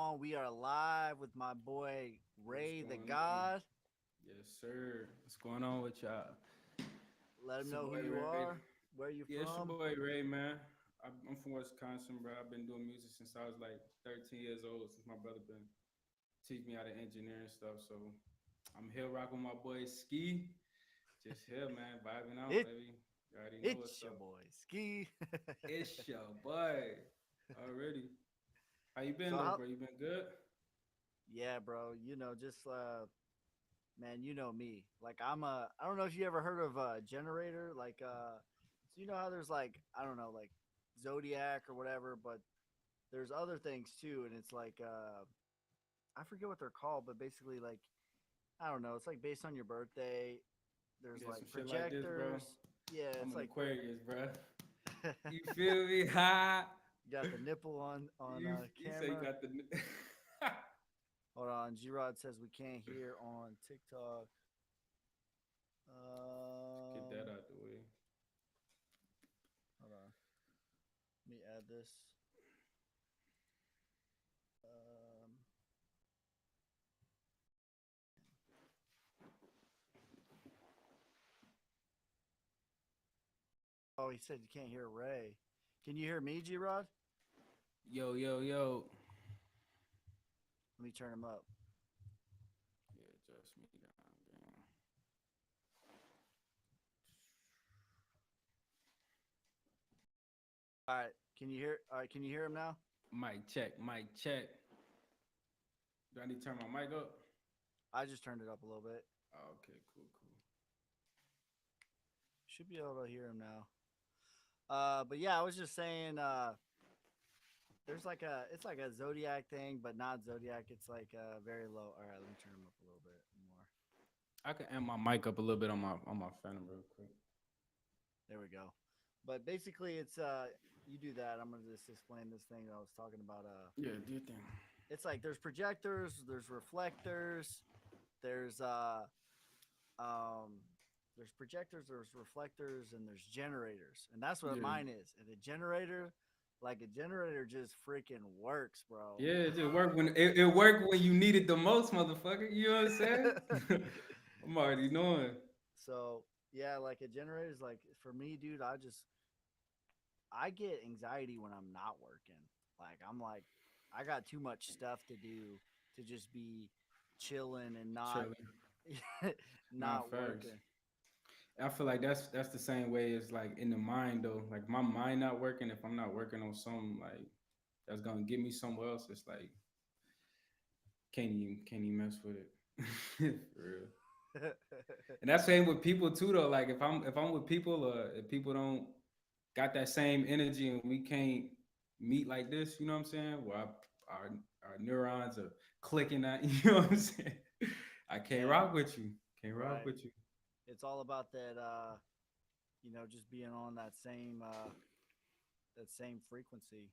on? We are live with my boy What's Ray the going on? God. Yes, sir. What's going on with y'all? Let him It's your know who boy you Ray. are, where you Yeah, it's your from. boy Ray, man. I'm from Wisconsin, bro. I've been doing music since I was like 13 years old, since my brother been teach me how to engineer and stuff. So I'm here rocking with my boy Ski. Just here, man, vibing out, It baby. You already know what's it's your up. boy Ski. It's your boy. Already. How you been so though, how? bro? You been good? Yeah, bro. Just man, you know me. Like I'm a. I don't know if you ever heard of a generator. So you know how there's like I don't know like Zodiac or whatever, but there's other things too, and it's like I forget what they're called, but basically like I don't know. It's like based on your birthday. There's Yeah, like some shit like this, bro. projectors. Yeah, I'm it's an like Aquarius, bro. You feel me? Ha! got the nipple on You say you camera. got the Hold on, G Rod says we can't hear on TikTok. get that out the way. Hold on, let me add this. Um, oh, he said you can't hear Ray. Can you hear me, G Rod? Yo, yo, yo. Let me turn him up. Yeah, adjust me down, damn. All right, can you hear? All right, can you hear him now? Mic check, mic check. Do I need to turn my mic up? I just turned it up a little bit. Oh, okay, cool, cool. Should be able to hear him now. But yeah, I was just saying. There's like it's like a zodiac thing, but not zodiac. It's like very low. All right, let me turn him up a little bit more. I can amp my mic up a little bit on my phantom real quick. There we go. But basically, it's you do that. I'm gonna just explain this thing that I was talking about. Yeah, do your thing. It's like there's projectors, there's reflectors, there's um, there's projectors, there's reflectors, and there's generators, and that's what Yeah. mine is. And a generator, like a generator, just freaking works, bro. Yeah, it just worked when it worked when you need it the most, motherfucker. You know what I'm saying? I'm already knowing. So yeah, like a generator is like for me, dude. I get anxiety when I'm not working. I'm like I got too much stuff to do to just be chilling and not Chilling. not Not first. working. I feel like that's the same way as like in the mind though. Like my mind not working, if I'm not working on something like that's gonna get me somewhere else, it's like can't even mess with it. For real. And that's same with people too though. Like if I'm with people or if people don't got that same energy and we can't meet like this, you know what I'm saying? Where our neurons are clicking at, you know what I'm saying? I can't Yeah, rock with you. Can't rock right. with you. It's all about that just being on that same frequency.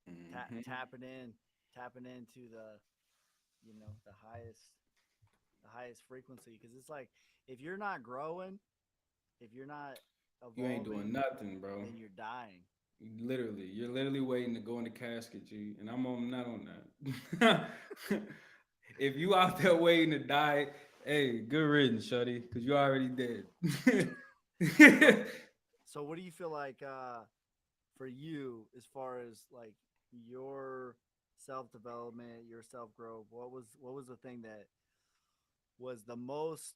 Hmm. Tapping into the highest frequency cuz it's like if you're not growing, if you're not You ain't doing evolving, nothing, bro. then you're dying. You're literally waiting to go in the casket, G, and I'm not on that. If you out there waiting to die, hey, good riddance, shuddy, because you already dead. So so what do you feel like for you as far as like your self development, your self growth? What was the thing that was the most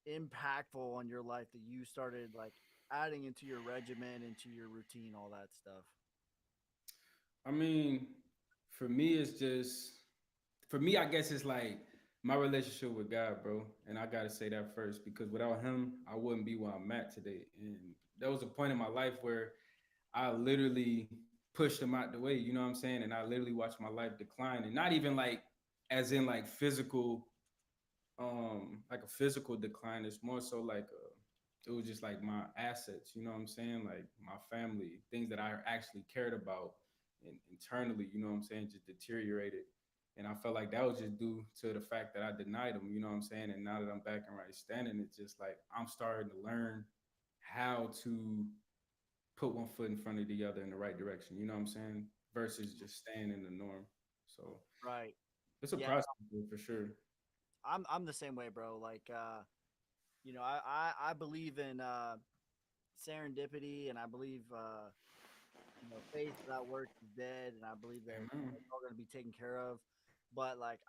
impactful on your life that you started like adding into your regimen, into your routine, all that stuff? I mean, for me, it's just for me. I guess it's like my relationship with God, bro. And I gotta say that first because without Him, I wouldn't be where I'm at today. And there was a point in my life where I literally pushed Him out the way. You know what I'm saying? And I literally watched my life decline, and not even like as in like physical, like a physical decline. It's more so like it was just like my assets. You know what I'm saying? Like my family, things that I actually cared about and internally, you know what I'm saying, just deteriorated. And I felt like that was just due to the fact that I denied them, you know what I'm saying? And now that I'm back in right standing, it's just like I'm starting to learn how to put one foot in front of the other in the right direction, you know what I'm saying? Versus just staying in the norm. So Right. it's a Yeah. process for sure. I'm the same way, bro. Like I believe in serendipity, and I believe faith without works is dead, and I believe that Amen. it's all gonna be taken care of. But like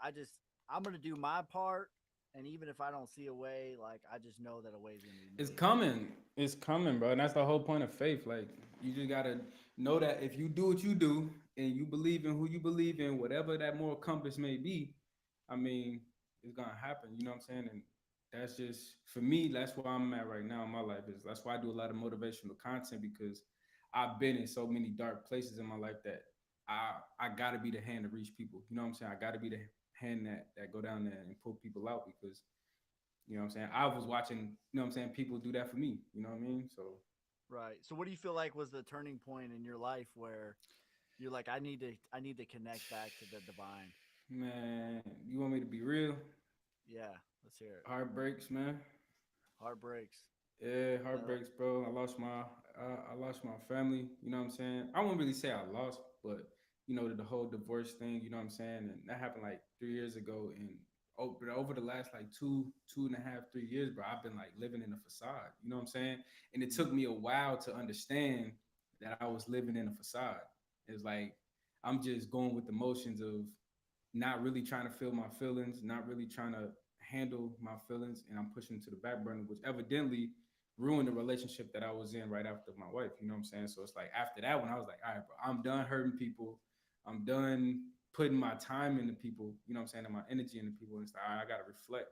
I'm gonna do my part, and even if I don't see a way, like I just know that a way is gonna be It's made. coming. It's coming, bro. And that's the whole point of faith. Like you just gotta know that if you do what you do and you believe in who you believe in, whatever that moral compass may be, I mean, it's gonna happen. You know what I'm saying? And that's just for me, that's where I'm at right now in my life. Is that's why I do a lot of motivational content because I've been in so many dark places in my life that I gotta be the hand to reach people. You know what I'm saying? I gotta be the hand that go down there and pull people out because you know what I'm saying? I was watching, you know what I'm saying, people do that for me. You know what I mean? So Right. So what do you feel like was the turning point in your life where you're like, I need to connect back to the divine? man, you want me to be real? Yeah. Let's hear it. Heartbreaks, man. Heartbreaks. Yeah, Uh, heartbreaks, bro. I lost my family. You know what I'm saying? I won't really say I lost, but you know the whole divorce thing. You know what I'm saying? And that happened like 3 years ago. And over the last like two and a half, 3 years, bro, I've been like living in a facade. You know what I'm saying? And it mm, took me a while to understand that I was living in a facade. It's like I'm just going with the motions of not really trying to feel my feelings, not really trying to handle my feelings, and I'm pushing to the back burner, which evidently ruined the relationship that I was in right after my wife. You know what I'm saying? So it's like after that one, I was like, all right, bro, I'm done hurting people. I'm done putting my time into people. You know what I'm saying? And my energy into people. And it's like, all right, I gotta reflect.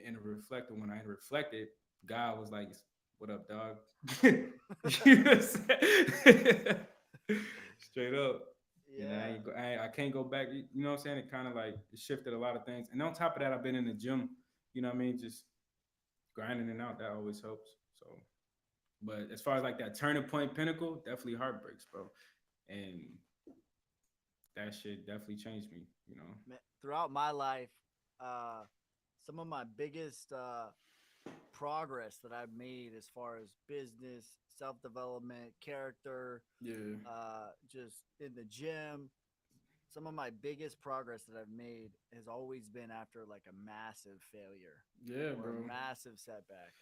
And reflect. And when I reflected, God was like, "What up, dog?" You know what I'm saying? Straight up. And yeah. I can't go back. You know what I'm saying? It kind of like it shifted a lot of things. And on top of that, I've been in the gym. You know what I mean? Just grinding it out. That always helps. So, but as far as like that turning point pinnacle, definitely heartbreaks, bro. And that shit definitely changed me. You know. Throughout my life, uh, some of my biggest progress that I've made as far as business, self development, character, Yeah. just in the gym. Some of my biggest progress that I've made has always been after like a massive failure Yeah, or a bro. massive setback.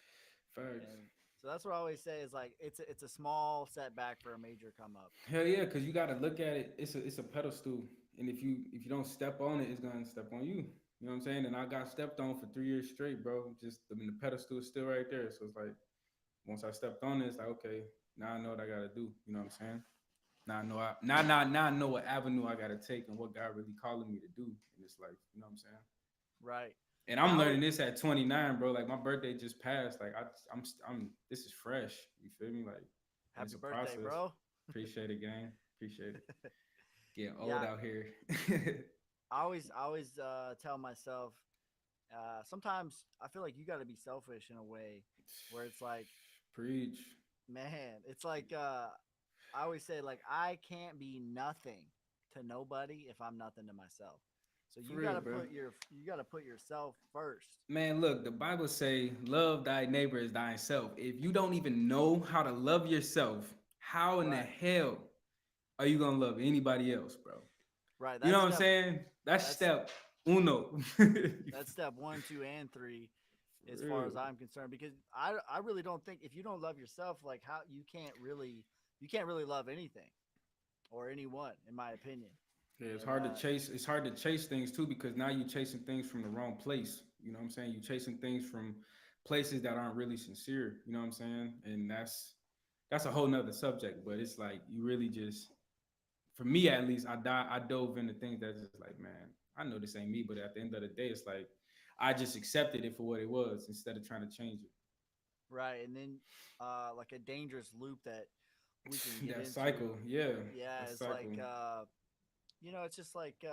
Facts. And so that's what I always say is like it's a small setback for a major come up. Hell yeah, because you got to look at it. It's a pedestal, and if you don't step on it, it's gonna step on you. You know what I'm saying? And I got stepped on for 3 years straight, bro. Just I mean, the pedestal is still right there. So it's like once I stepped on it, it's like okay, now I know what I gotta do. You know what I'm saying? Now I know what avenue I gotta take and what God really calling me to do in this life. You know what I'm saying? Right. And Yeah, I'm I learning would this at 29, bro. Like my birthday just passed. Like I'm this is fresh. You feel me? Like and it's happy a birthday, process. bro. Appreciate it, gang. Appreciate it. Getting old Yeah, out here. I always tell myself sometimes I feel like you got to be selfish in a way where it's like, Preach. man, it's like I always say like I can't be nothing to nobody if I'm nothing to myself. So For you got real, to bro. put yourself first. Man, look, the Bible say, love thy neighbor as thyself. If you don't even know how to love yourself, how in the Right. hell are you gonna love anybody else, bro? Right. You know what I'm saying? That's That's step uno. For that's step 1, 2 and 3 as far real. as I'm concerned because I really don't think if you don't love yourself like how you can't really love anything or anyone in my opinion. Yeah, it's And hard to chase. It's hard to chase things too because now you're chasing things from the wrong place. You know what I'm saying? You're chasing things from places that aren't really sincere. You know what I'm saying? And that's a whole nother subject. But it's like you really just, for me at least, I dove into things that's just like, man, I know this ain't me. But at the end of the day, it's like I just accepted it for what it was instead of trying to change it. right, and then like a dangerous loop that we can get That into. cycle, yeah, Yeah, that it's cycle. like it's just like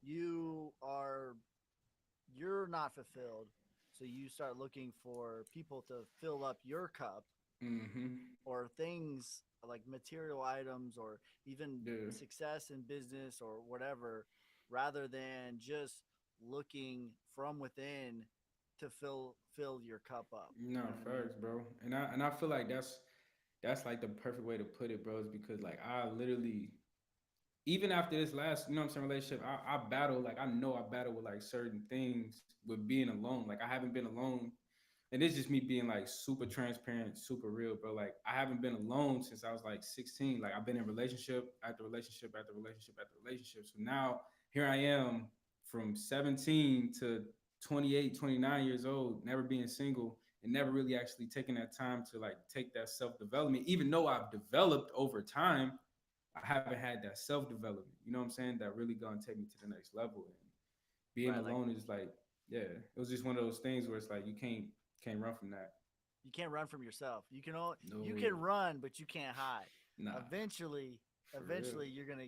you are you're not fulfilled, so you start looking for people to fill up your cup Mm-hmm. or things like material items or even Yeah. success in business or whatever rather than just looking from within to fill your cup up. No, You know what I mean? facts, bro. And I feel like that's like the perfect way to put it, bro, is because like I literally even after this last, you know what I'm saying, relationship, I battle, like I know I battle with like certain things with being alone. Like I haven't been alone, and it's just me being like super transparent, super real, bro. Like I haven't been alone since I was like 16. Like I've been in relationship after relationship after relationship after relationship. So now here I am from 17 to 28, 29 years old, never being single and never really actually taking that time to like take that self development. Even though I've developed over time, I haven't had that self development. You know what I'm saying? That really gonna take me to the next level. And being Right, like alone is like, yeah, it was just one of those things where it's like you can't run from that. you can't run from yourself. You No, can run, but you can't hide. nah, Eventually, for real.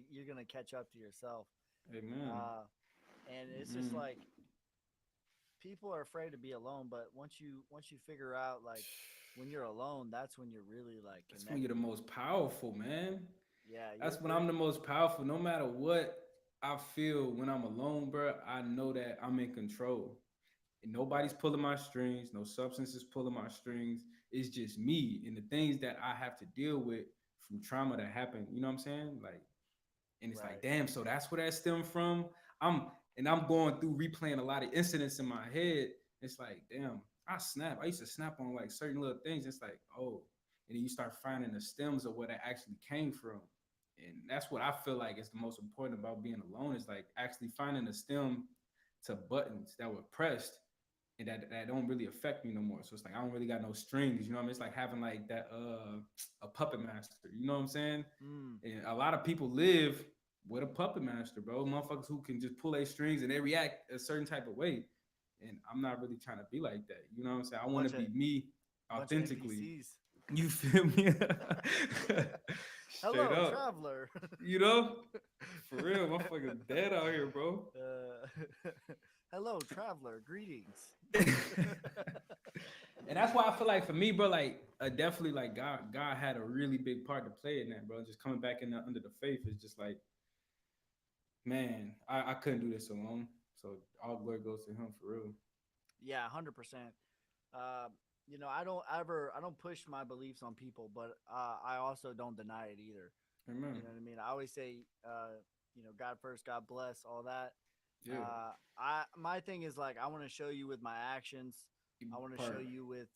you're gonna catch up to yourself. Amen. Uh, and it's just Mm. like people are afraid to be alone, but once you figure out like when you're alone, that's when you're really like That's when you're the connected. most powerful, man. Yeah, That's when you're I'm the most powerful. No matter what I feel when I'm alone, bro, I know that I'm in control. And nobody's pulling my strings, no substance is pulling my strings. It's just me and the things that I have to deal with from trauma that happened. You know what I'm saying? Like, and it's like, right. damn, so that's where that stemmed from. I'm I'm going through replaying a lot of incidents in my head. It's like, damn, I snap. I used to snap on like certain little things. It's like, oh, and then you start finding the stems of where that actually came from. And that's what I feel like is the most important about being alone is like actually finding a stem to buttons that were pressed and that don't really affect me no more. So it's like I don't really got no strings, you know what I mean? It's like having like that a puppet master, you know what I'm saying? Mm. And a lot of people live with a puppet master, bro. Motherfuckers who can just pull their strings and they react a certain type of way. And I'm not really trying to be like that. You know what I'm saying? I want to Bunch of be me bunch of authentically. NPCs. You feel me? Straight Hello, up. traveler. You know? For real, motherfuckers dead out here, bro. Hello, traveler. Greetings. And that's why I feel like for me, bro, like definitely like God had a really big part to play in that, bro. Just coming back in under the faith is just like, man, I couldn't do this alone. So all glory goes to him for real. Yeah, 100%. Uh, I don't push my beliefs on people, but I also don't deny it either. You Amen. know what I mean? I always say, God first, God bless, all that. Yeah. My thing is like I want to show you with my actions. I want to show Part you with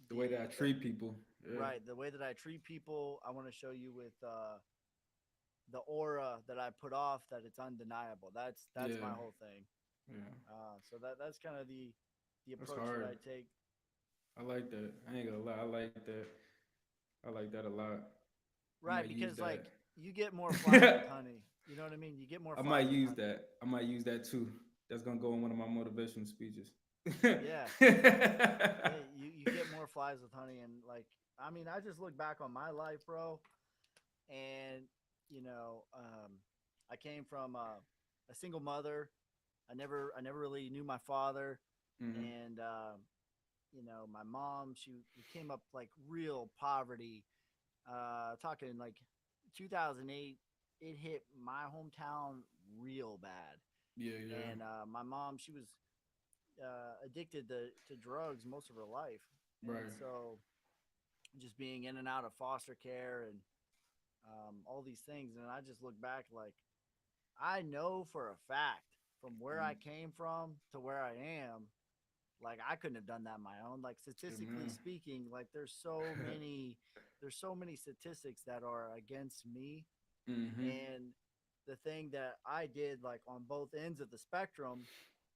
the way that I the treat people. Yeah. right the way that I treat people. I want to show you with the aura that I put off that it's undeniable. That's my Yeah. whole thing. Yeah. So that's kind of the That's approach that hard. I take. I like that. I ain't gonna lie. I like that. I like that a lot. I might Right, use because that. like you get more flies with honey. You know what I mean? You get more I might flies with use honey. that. I might use that too. That's gonna go in one of my motivational speeches. Yeah, yeah. You get more flies with honey, and like I mean, I just look back on my life, bro, and I came from a single mother. I never really knew my father, Hmm. and my mom. We came up like real poverty. Talking like 2008, it hit my hometown real bad. Yeah, yeah. And my mom, she was addicted to drugs most of her life. And Right. so just being in and out of foster care and all these things. And I just look back like, I know for a fact from where I Mm. came from to where I am, like I couldn't have done that on my own. Like statistically Amen. speaking, like there's so many statistics that are against me. Hmm. And the thing that I did like on both ends of the spectrum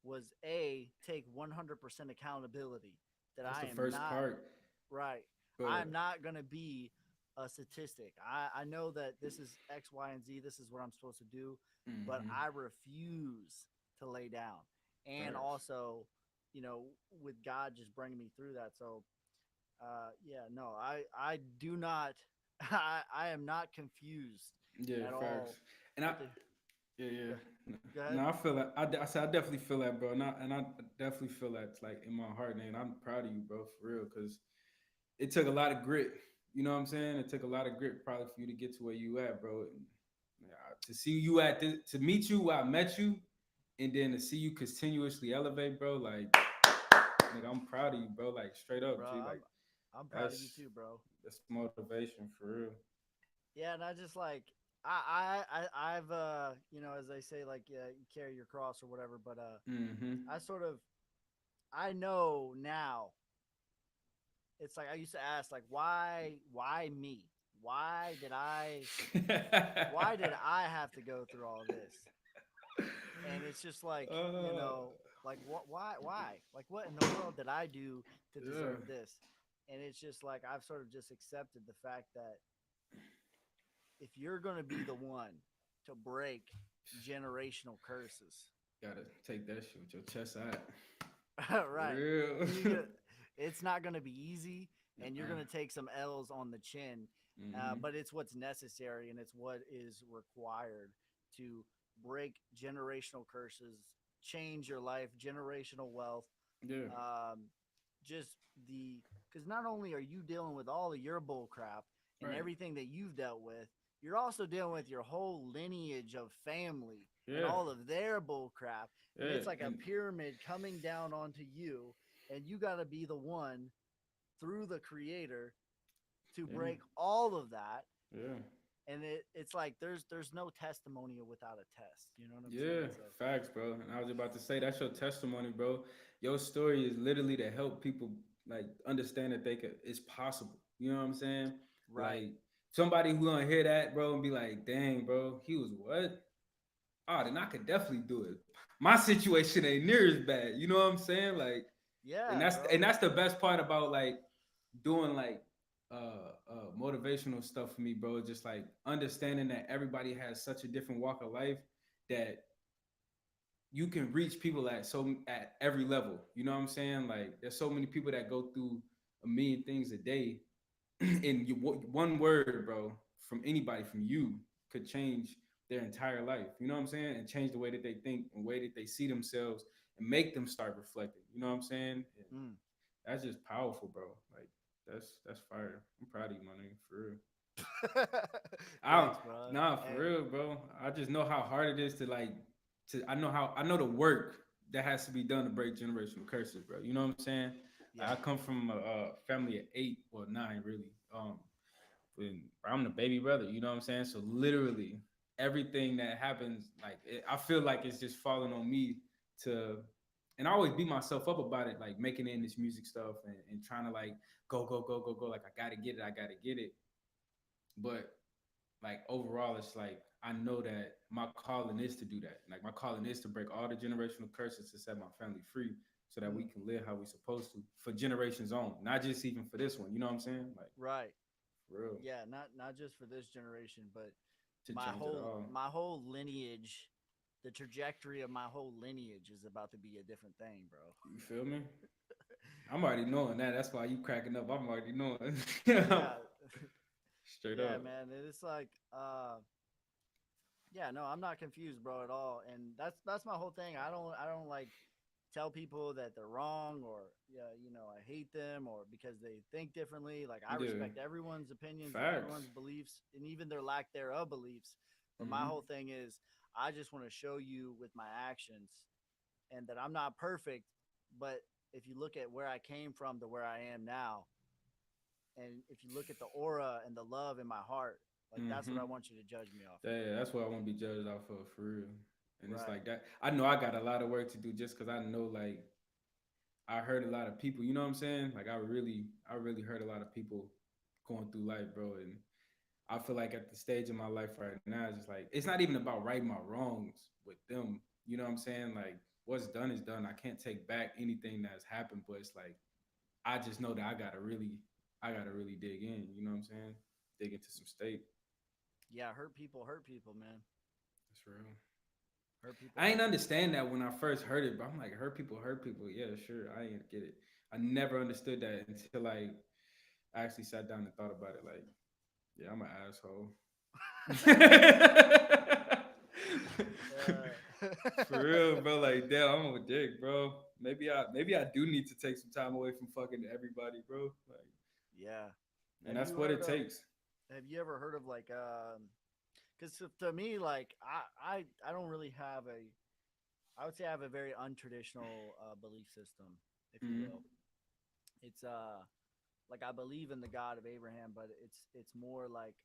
was a take 100% accountability that That's I the am first not part. right. But I'm not going to be a statistic. I know that this is X, Y, and Z. This is what I'm supposed to do, but hmm I refuse to lay down. And facts. also, with God just bringing me through that. So, yeah, no, I do not, I am not confused Yeah, at all facts. And I with the, yeah, yeah. go, go No, ahead. I feel that. I said I definitely feel that, bro. And I definitely feel that like in my heart, man. I'm proud of you, bro, for real, because it took a lot of grit. You know what I'm saying? It took a lot of grit probably for you to get to where you at, bro. And, yeah, to see you at this, to meet you where I met you, and then to see you continuously elevate, bro. Like I'm proud of you, bro. Like straight up, Bro, G. I'm proud of you That's too, bro. that's motivation for real. Yeah, and I just like I've you know, as they say, like you carry your cross or whatever, but Mm-hmm. I sort of I know now. It's like I used to ask, like, why me? Why did I why did I have to go through all this? And it's just like, you uh, know, like why? Like, what in the world did I do to yeah, deserve this? And it's just like I've sort of just accepted the fact that if you're going to be the one to break generational curses, gotta take that shit with your chest out. For right? real. You get it's not going to be easy, and you're uh-uh. going to take some L's on the chin, Mm-hmm. but it's what's necessary and it's what is required to break generational curses, change your life, generational wealth. Yeah. Um, just the because not only are you dealing with all of your bull crap and Right. everything that you've dealt with, you're also dealing with your whole lineage of family and Yeah. all of their bull crap. And Yeah. it's like a And pyramid coming down onto you, and you got to be the one through the creator to yeah. break all of that. Yeah. And it's like there's no testimonial without a test. You know what I'm Yeah, saying? So facts, bro. And I was about to say that's your testimony, bro. Your story is literally to help people like understand that they could it's possible. You know what I'm saying? right. Like somebody who gonna hear that, bro, and be like, dang, bro, he was what? Oh, then I could definitely do it. My situation ain't near as bad. You know what I'm saying? Like, Yeah, and bro. that's the best part about like doing like motivational stuff for me, bro. Just like understanding that everybody has such a different walk of life that you can reach people at every level. You know what I'm saying? Like there's so many people that go through a million things a day, and one word, bro, from anybody from you could change their entire life. You know what I'm saying? And change the way that they think and the way that they see themselves and make them start reflecting. You know what I'm saying? And Mm. that's just powerful, bro. Like that's fire. I'm proud of you, my nigga, for real. I don't, Thanks, bro. nah, for Hey, real, bro. I just know how hard it is to like I know the work that has to be done to break generational curses, bro. You know what I'm saying? yeah. I come from a family of 8 or 9, really. When I'm the baby brother, you know what I'm saying? So literally everything that happens, I feel like it's just falling on me to, and I always beat myself up about it, like making it in this music stuff and trying to like go, like I gotta get it. But like overall, it's like I know that my calling is to do that. Like my calling is to break all the generational curses to set my family free, so that we Mm. can live how we supposed to for generations on, not just even for this one. You know what I'm saying? Like Right. for real, Yeah, not just for this generation, but to change it all. my whole lineage, the trajectory of my whole lineage is about to be a different thing, bro. You feel me? I'm already knowing that. That's why you cracking up. I'm already knowing. Yeah. Straight Yeah, up. man. It's like yeah, no, I'm not confused, bro, at all. And that's my whole thing. I don't like tell people that they're wrong or yeah, you know, I hate them or because they think differently. Like I Yeah. respect everyone's opinions and Facts. everyone's beliefs and even their lack thereof beliefs. But my Hmm. whole thing is I just want to show you with my actions and that I'm not perfect, but if you look at where I came from to where I am now, and if you look at the aura and the love in my heart, like that's what Hmm. I want you to judge me off of. Yeah, that's what I want to be judged off of for real. And it's Right. like that. I know I got a lot of work to do just because I know like I heard a lot of people. You know what I'm saying? Like I really heard a lot of people going through life, bro. And I feel like at the stage of my life right now, it's just like it's not even about righting my wrongs with them. You know what I'm saying? Like what's done is done. I can't take back anything that's happened, but it's like I just know that I gotta really dig in. You know what I'm saying? Dig into some state. Yeah, hurt people, man. That's real. Hurt people, I ain't hurt people. understand that when I first heard it, but I'm like, hurt people. Yeah, sure. I ain't get it. I never understood that until I actually sat down and thought about it. Like, yeah, I'm an asshole. For real, bro. Like, damn, I'm a dick, bro. Maybe I do need to take some time away from fucking everybody, bro. Like, Yeah. and Have that's you what it heard of? takes. Have you ever heard of like? Because to me, like I don't really have a. I would say I have a very untraditional belief system, if you Mm-hmm. will. It's like I believe in the God of Abraham, but it's more like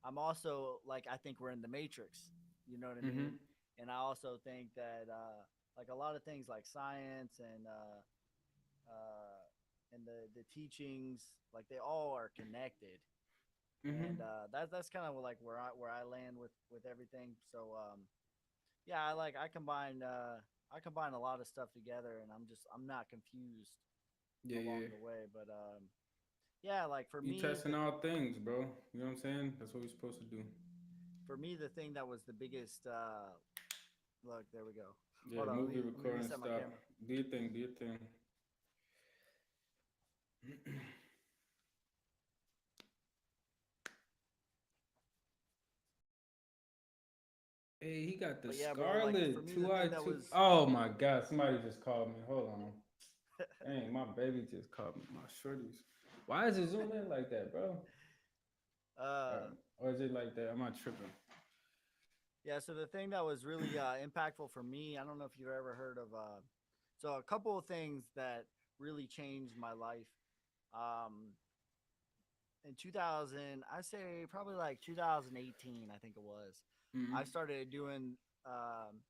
I'm also like I think we're in the matrix. You know what I Mm-hmm. mean? And I also think that like a lot of things like science uh, and the teachings, like they all are connected. And Mm-hmm. that's kind of like where I land with everything. So yeah, I combine a lot of stuff together, and I'm not confused Yeah, along yeah. the way. But yeah, like You testing all things, bro. You know what I'm saying? That's what we're supposed to do. for me the thing that was the biggest look, there we go. Yeah, Hold on, movie let me recording reset my stop. camera. Do your thing. Do your thing. Hey, he got the But yeah, bro, like for Scarlet me the two eye thing that two. was Oh my God! Somebody just called me. Hold on. Dang, my baby just called me. My shorties. Why is it zoom in like that, bro? uh Or is it like that? Am I tripping? yeah, so the thing that was really impactful for me, I don't know if you've ever heard of so a couple of things that really changed my life. Um in 2000, I say probably like 2018, I think it was. Mm-hmm. I started doing um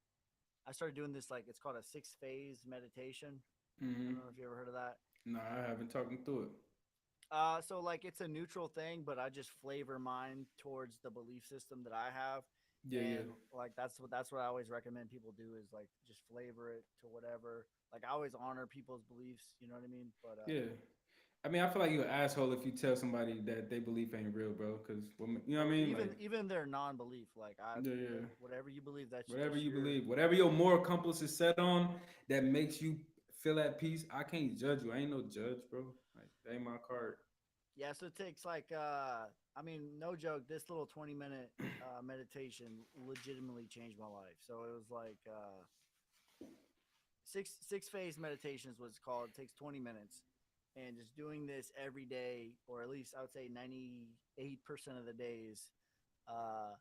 I started doing this, like it's called a 6 phase meditation. I Mm-hmm. don't know if you ever heard of that. No, I haven't talked through it. So like it's a neutral thing, but I just flavor mine towards the belief system that I have, Yeah, yeah, and like that's what I always recommend people do is like just flavor it to whatever. Like I always honor people's beliefs, you know what I mean? But yeah. I mean, I feel like you're an asshole if you tell somebody that they belief ain't real, bro. Cause you know what I or mean? even Like, even their non-belief, yeah, yeah. like whatever you believe, Whatever that's you your. believe, whatever your moral compass is set on, that makes you feel at peace. I can't judge you. I ain't no judge, bro. Like, that ain't my card. Yeah, so it takes like I mean, no joke, this little 20-minute meditation legitimately changed my life. So it was like six phase meditations was called. It takes 20 minutes, and just doing this every day, or at least I would say 98% of the days, uh,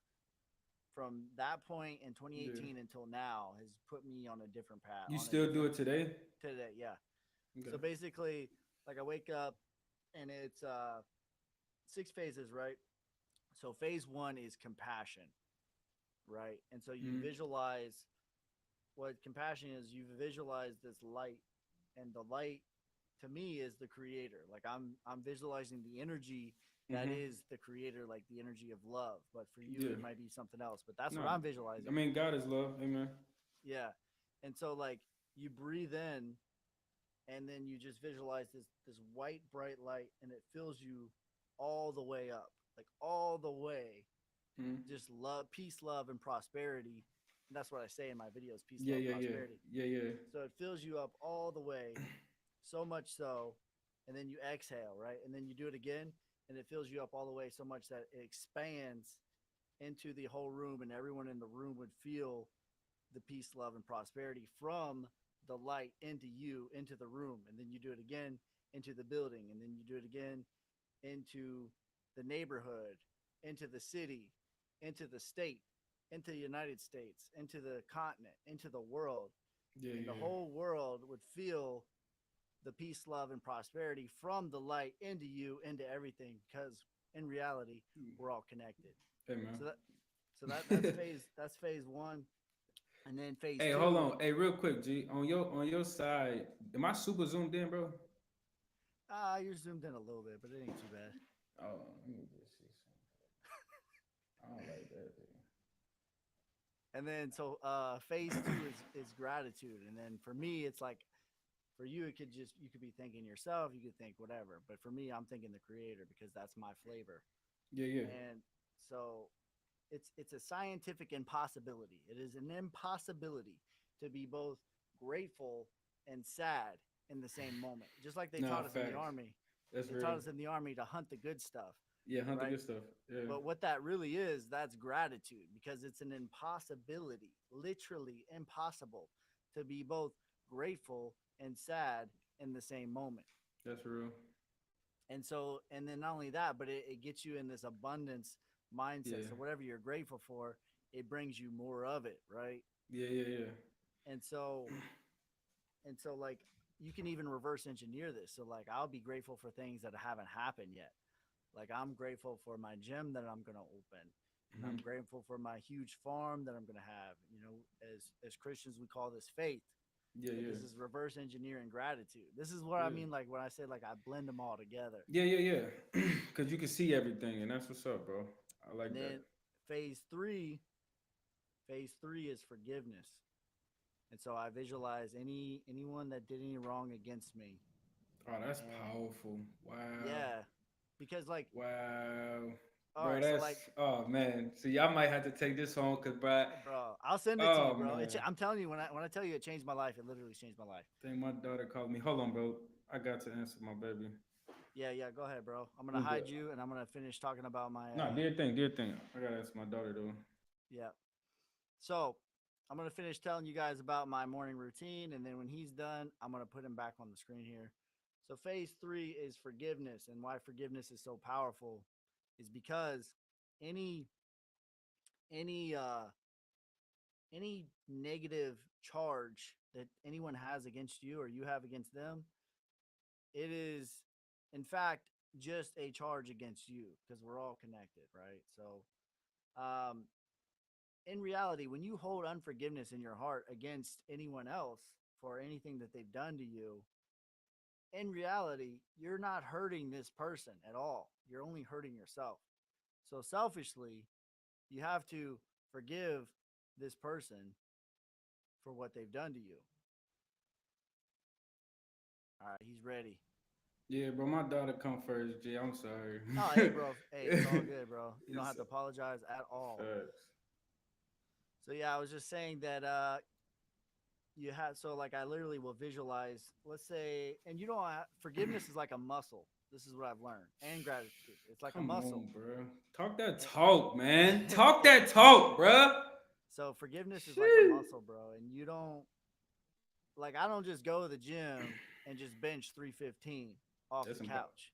from that point in Yeah. 2018 until now, has put me on a different path, You on a still do different it today? today. Yeah. Okay. So basically, like I wake up, and it's 6 phases, right? So phase one is compassion, right? And so you Mm-hmm. visualize what compassion is. You visualize this light, and the light to me is the creator. Like I'm visualizing the energy that Mm-hmm. is the creator, like the energy of love. But for you, Yeah. it might be something else. But that's No. what I'm I visualizing. mean, God is love. Amen. Yeah. And so like you breathe in, and then you just visualize this white bright light, and it fills you all the way up, like all the way, Mm-hmm. just love, peace, love, and prosperity. And that's what I say in my videos: peace, Yeah, love, yeah, yeah, prosperity. yeah, yeah. So it fills you up all the way, so much so, and then you exhale, right? And then you do it again, and it fills you up all the way so much that it expands into the whole room, and everyone in the room would feel the peace, love, and prosperity from the light into you, into the room. And then you do it again into the building, and then you do it again into the neighborhood, into the city, into the state, into the United States, into the continent, into the world. Yeah, And the yeah. whole world would feel the peace, love, and prosperity from the light into you, into everything, because in reality, we're all connected. Hey, man. So that's phase one. And then phase Hey, hold two, on. Hey, real quick, G. On your side, am I super zoomed in, bro? you're zoomed in a little bit, but it ain't too bad. Oh, let me just see something. I don't like that. Dude. And then so phase two is gratitude. And then for me, it's like for you, it could just you could be thinking yourself, you could think whatever. But for me, I'm thinking the creator because that's my flavor. Yeah, yeah. And so it's a scientific impossibility. It is an impossibility to be both grateful and sad in the same moment. Just like they Nah, taught us in the facts. army. That's They real. taught us in the army to hunt the good stuff, Yeah, hunt the right? good stuff. Yeah. But what that really is, that's gratitude because it's an impossibility, literally impossible to be both grateful and sad in the same moment. That's real. And so, and then not only that, but it gets you in this abundance mindset. Yeah. So whatever you're grateful for, it brings you more of it, right? Yeah, yeah, yeah. And so, and so like you can even reverse engineer this. So like I'll be grateful for things that haven't happened yet. Like I'm grateful for my gym that I'm gonna open, and Mhm. I'm grateful for my huge farm that I'm gonna have. You know, as Christians, we call this faith, Yeah, but yeah, this is reverse engineering gratitude. This is what I yeah, mean, like when I say like I blend them all together. yeah, yeah, yeah. Because you can see everything, and that's what's up, bro. I And like that. then phase three, phase three is forgiveness. And so I visualize anyone that did any wrong against me. Oh, that's And powerful. Wow. yeah, because like, Wow. all Bro, right, so that's like, oh man. So y'all might have to take this home cause bro. bro, I'll send it to you, Oh bro. man. I'm telling you, when I tell you it changed my life, it literally changed my life. Think my daughter called me. Hold on, bro. I got to answer my baby. Yeah, yeah, go ahead, bro. I'm gonna We good. hide you, and I'm gonna finish talking about my No, dear thing, dear thing. I gotta answer my daughter though. yeah. So I'm gonna finish telling you guys about my morning routine, and then when he's done, I'm gonna put him back on the screen here. So phase three is forgiveness, and why forgiveness is so powerful is because any any uh any negative charge that anyone has against you or you have against them, it is in fact just a charge against you because we're all connected, right? So um in reality, when you hold unforgiveness in your heart against anyone else for anything that they've done to you, in reality, you're not hurting this person at all. You're only hurting yourself. So selfishly, you have to forgive this person for what they've done to you. All right, he's ready. Yeah, bro. My daughter come first, G. I'm sorry. Oh, hey, bro. Hey, it's all good, bro. You don't have It's to apologize at all. facts. So yeah, I was just saying that you have so like I literally will visualize, let's say, and you know, forgiveness is like a muscle. This is what I've learned, and gratitude. It's like a Come muscle. on, bro. Talk that And, talk, man. Talk that talk, bro. so forgiveness is like a Shit. muscle, bro. And you don't like I don't just go to the gym and just bench 315 off the That's about. couch.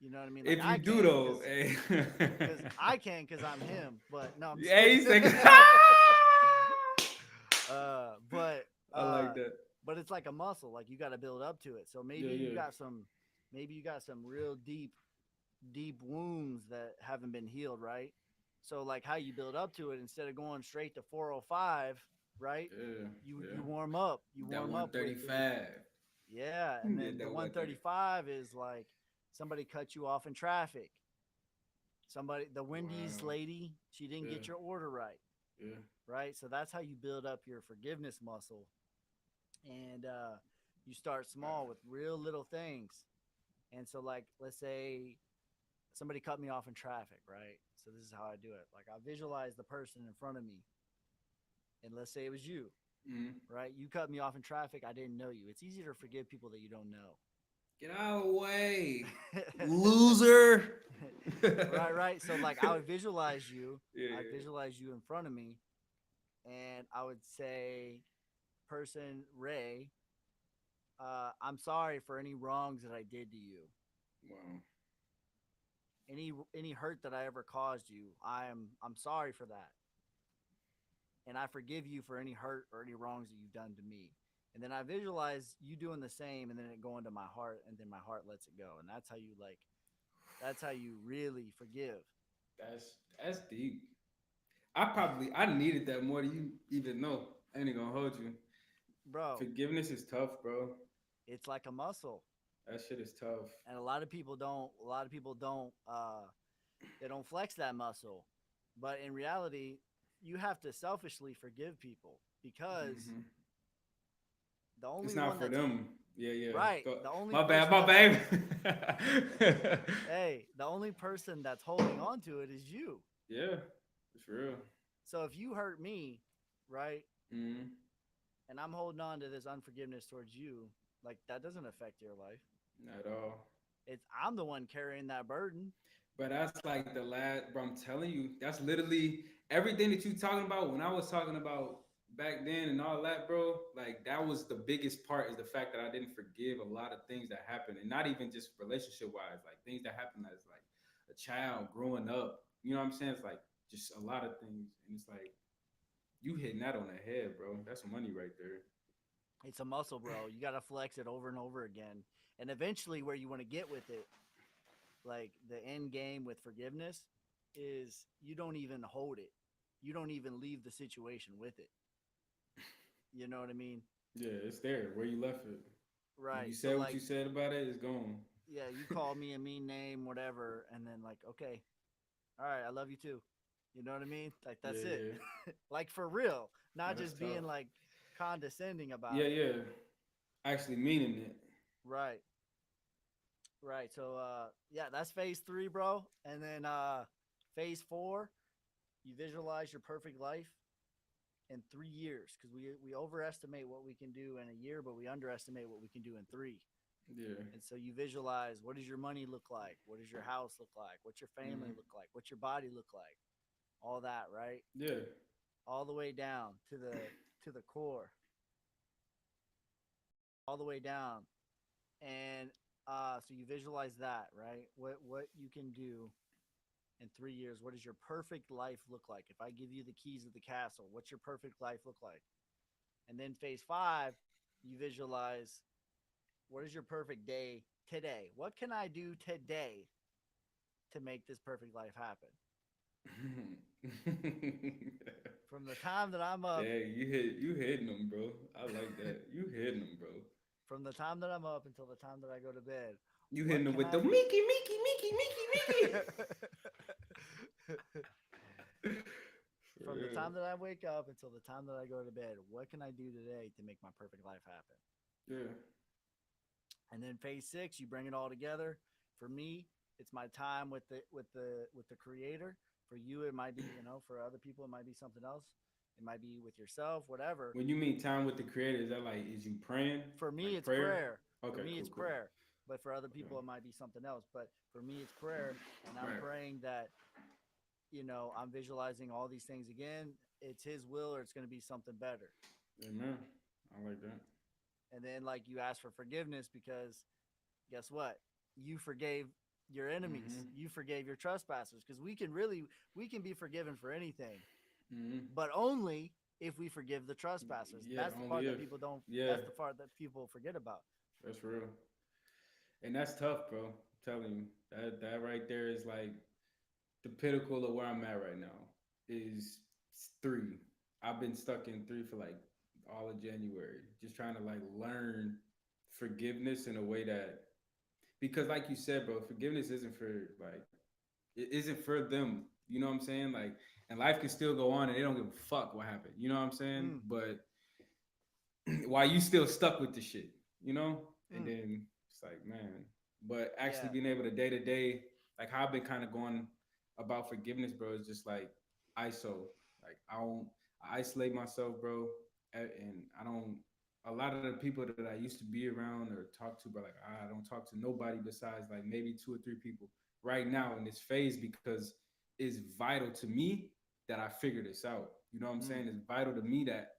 You know what I mean? Like If you I do can though, hey. because I can because I'm him. But no, I'm just Yeah, kidding. he's like, uh, but I uh, like that. but it's like a muscle. Like you got to build up to it. So Yeah, yeah. maybe you got some real deep wounds that haven't been healed, right? So like how you build up to it instead of going straight to 405, right? Yeah, yeah. You warm up. You That warm up with 135. yeah, and Yeah, then the that 130. 135 is like somebody cut you off in traffic. Somebody the Wendy's Wow. lady, she didn't Yeah, get your order right, yeah. right? So that's how you build up your forgiveness muscle. And you start small with real little things. And so like let's say somebody cut me off in traffic, right? So this is how I do it. Like I visualize the person in front of me, and let's say it was you, Mm. right? You cut me off in traffic. I didn't know you. It's easier to forgive people that you don't know. Get out of the way, loser. Right, right. So like I would visualize you. Yeah, I'd yeah. visualize you in front of me, and I would say, "Person Ray, I'm sorry for any wrongs that I did to you. Wow. Any hurt that I ever caused you. I'm sorry for that, and I forgive you for any hurt or any wrongs that you've done to me." And then I visualize you doing the same, and then it going to my heart, and then my heart lets it go, and that's how you like. That's how you really forgive, That's deep. I needed that more than you even know. I ain't gonna hold you. bro. Forgiveness is tough, bro. It's like a muscle. That shit is tough. And a lot of people don't they don't flex that muscle, but in reality you have to selfishly forgive people because Hmm. the It's only not one for that's them. Yeah, yeah. right Go. the only My bad. person My that's bad. hey the only person that's holding on to it is you. Yeah, it's real. So if you hurt me, right, Hmm. and I'm holding on to this unforgiveness towards you, like that doesn't affect your life. Not at all. It's I'm the one carrying that burden. But that's like the last, bro. I'm telling you, that's literally everything that you talking about. When I was talking about back then and all that, bro, like that was the biggest part is the fact that I didn't forgive a lot of things that happened, and not even just relationship wise, like things that happened as like a child growing up. You know what I'm saying? It's like just a lot of things, and it's like you hitting that on the head, bro. That's money right there. It's a muscle, bro. You got to flex it over and over again. And eventually, where you want to get with it like the end game with forgiveness is you don't even hold it. You don't even leave the situation with it. You know what I mean? Yeah, it's there where you left it. When you Right. So said what you like, said about it, it's gone. yeah, you call me a mean name, whatever, and then like, okay, all right, I love you too. You know what I mean? Like Yeah, that's it. yeah. Like for real, Nah, not that's just tough. being like condescending about Yeah, it. yeah. Actually meaning it. Right. Right. So yeah, that's phase 3, bro. And then phase 4, you visualize your perfect life in 3 years cuz we overestimate what we can do in a year, but we underestimate what we can do in 3. Yeah. And so you visualize, what does your money look like? What does your house look like? What's your family Mm-hmm. look like? What's your body look like? All that, right? Yeah. All the way down to the core, all the way down. And so you visualize that, right? What you can do in 3 years. What does your perfect life look like? If I give you the keys of the castle, what's your perfect life look like? And then phase 5, you visualize, what is your perfect day today? What can I do today to make this perfect life happen? From the time that I'm up, Dang, you hitting them, bro. I like that. You hitting them, bro. from the time that I'm up until the time that I go to bed, You hitting what them can with the I Mickey, Mickey, Mickey, Mickey, Mickey. For from the real. time that I wake up until the time that I go to bed, what can I do today to make my perfect life happen? Yeah. And then phase 6, you bring it all together. For me, it's my time with the creator. For you, it might be, for other people, it might be something else. It might be with yourself, whatever. When you mean time with the creator, is that like is you praying? For me, Like it's prayer? prayer. For Okay, me, cool, it's cool. prayer. But for other Okay. people, it might be something else. But for me, it's prayer. And I'm Right. praying that, I'm visualizing all these things again. It's his will or it's going to be something better. Amen. I like that. And then, like, you ask for forgiveness because guess what? You forgave your enemies. Mm-hmm. You forgave your trespassers because we can be forgiven for anything, Mm-hmm. but only if we forgive the trespassers. Yeah, That's the part only that if. people don't. Yeah, That's the part that people forget about. that's real. And that's tough, bro. I'm telling you. That right there is like the pinnacle of where I'm at right now. Is 3. I've been stuck in 3 for like all of January. Just trying to like learn forgiveness in a way that, because like you said, bro, forgiveness isn't for like, it isn't for them. You know what I'm saying? Like, and life can still go on and they don't give a fuck what happened. You know what I'm saying? Mm, But while you still stuck with the shit, you know? And mm, then it's like, man, but actually yeah, being able to day to day, like how I've been kind of going about forgiveness, bro, is just like ISO. Like I isolate myself, bro, and I don't. A lot of the people that I used to be around or talk to, but like I don't talk to nobody besides like maybe 2 or 3 people right now in this phase because it's vital to me that I figure this out. You know what I'm mm, saying? It's vital to me that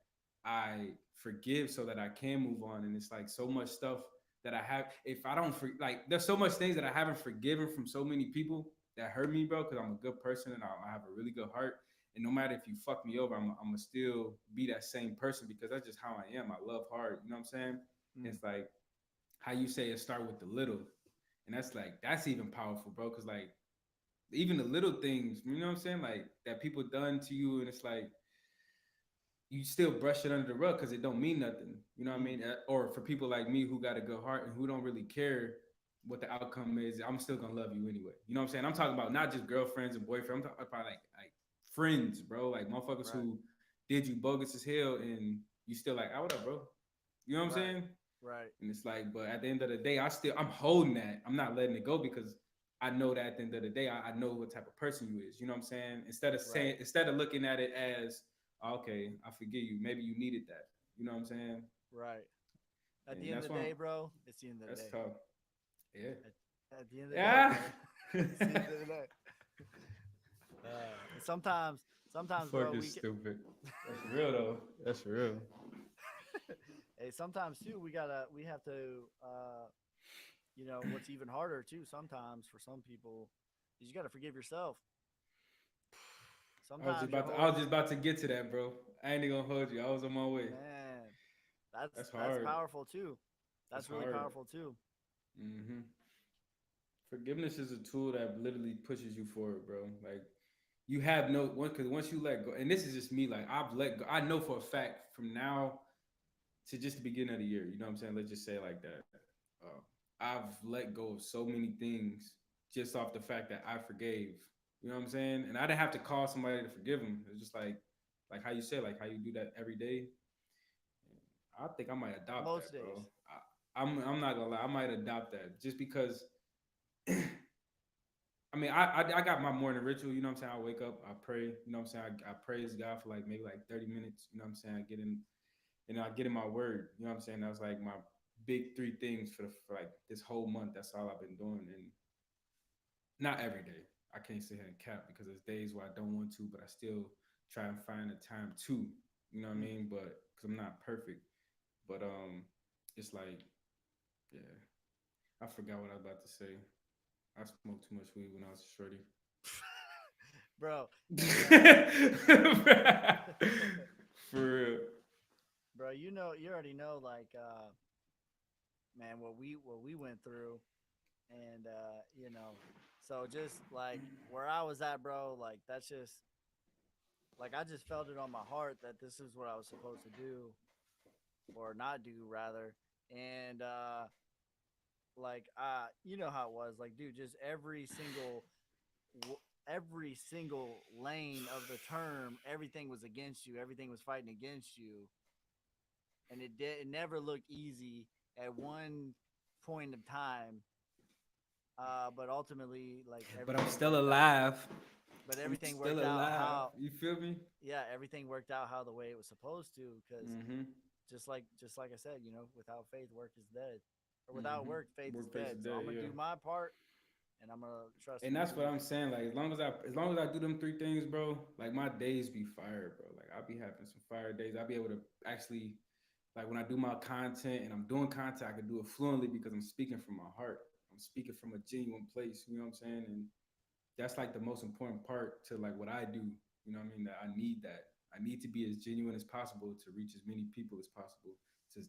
I forgive so that I can move on. And it's like so much stuff that I have. If I don't like, there's so much things that I haven't forgiven from so many people that hurt me, bro. Because I'm a good person and I have a really good heart. And no matter if you fuck me over, I'm gonna still be that same person because that's just how I am. I love hard. You know what I'm saying? mm, It's like how you say it start with the little, and that's like that's even powerful, bro. Because like even the little things, you know what I'm saying? Like that people done to you, and it's like you still brush it under the rug because it don't mean nothing. You know what I mm, mean? Or for people like me who got a good heart and who don't really care what the outcome is, I'm still gonna love you anyway. You know what I'm saying? I'm talking about not just girlfriends and boyfriends. I'm talking about like friends, bro. Like motherfuckers right, who did you bogus as hell and you still like, ah, what up, bro? You know what I'm right, saying? right, And it's like, but at the end of the day, I'm holding that. I'm not letting it go because I know that at the end of the day, I know what type of person you is. You know what I'm saying? right, Instead of looking at it as, okay, I forgive you. Maybe you needed that. You know what I'm saying? right. At the And end that's of the why day, bro, it's the end of the that's day. tough. Yeah. At the end of the day, Yeah. bro, it's the end of the day. And sometimes, bro, Fucking we can. stupid. That's real though. That's real. Hey, sometimes too, we have to, what's even harder too. Sometimes for some people, is you got to forgive yourself. Sometimes you're I was holding, just about to get to that, bro. I ain't gonna hold you. I was on my way. man. That's That's that's hard. powerful too. That's That's really hard. powerful too. Mm-hmm. Forgiveness is a tool that literally pushes you forward, bro. Like you have no one because once you let go, and this is just me, like I've let go. I know for a fact from now to just the beginning of the year, you know what I'm saying? Let's just say it like that. Uh, I've let go of so many things just off the fact that I forgave. You know what I'm saying? And I didn't have to call somebody to forgive them. It's just like how you say, like how you do that every day. I think I might adopt Most that, days. bro. I'm not gonna lie, I might adopt that just because I mean, I got my morning ritual. You know what I'm saying? I wake up, I pray. You know what I'm saying? I praise God for like maybe like 30 minutes. You know what I'm saying? I get in, and I get in my word. You know what I'm saying? That's like my big three things for like this whole month. That's all I've been doing, and not every day. I can't sit here and cap because there's days where I don't want to, but I still try and find the time to. You know what I Mm. mean? But because I'm not perfect, but it's like yeah, I forgot what I was about to say. I smoked too much weed when I was a shorty. Bro, and For real. bro, you already know, like, man, what we went through, and so just like where I was at, bro, like that's just like I just felt it on my heart that this is what I was supposed to do or not do rather, and like you know how it was, like, dude, just every single lane of the term, everything was against you, everything was fighting against you, and it never looked easy at one point of time. But ultimately, like But I'm everything still worked out. alive. But I'm everything still worked out alive. how, You feel me? yeah, everything worked out how the way it was supposed to. Because Mm-hmm. just like I said, without faith, work is dead, or without Mm-hmm. work, faith is Work face dead. of So day, I'm gonna yeah. do my part, and I'm gonna trust And and that's what believe. I'm saying. Like as long as I do them three things, bro, like my days be fire, bro. Like I'll be having some fire days. I'll be able to actually like when I do my content and I'm doing content, I can do it fluently because I'm speaking from my heart. I'm speaking from a genuine place. You know what I'm saying? And that's like the most important part to like what I do. You know what I mean? That I need that. I need to be as genuine as possible to reach as many people as possible. You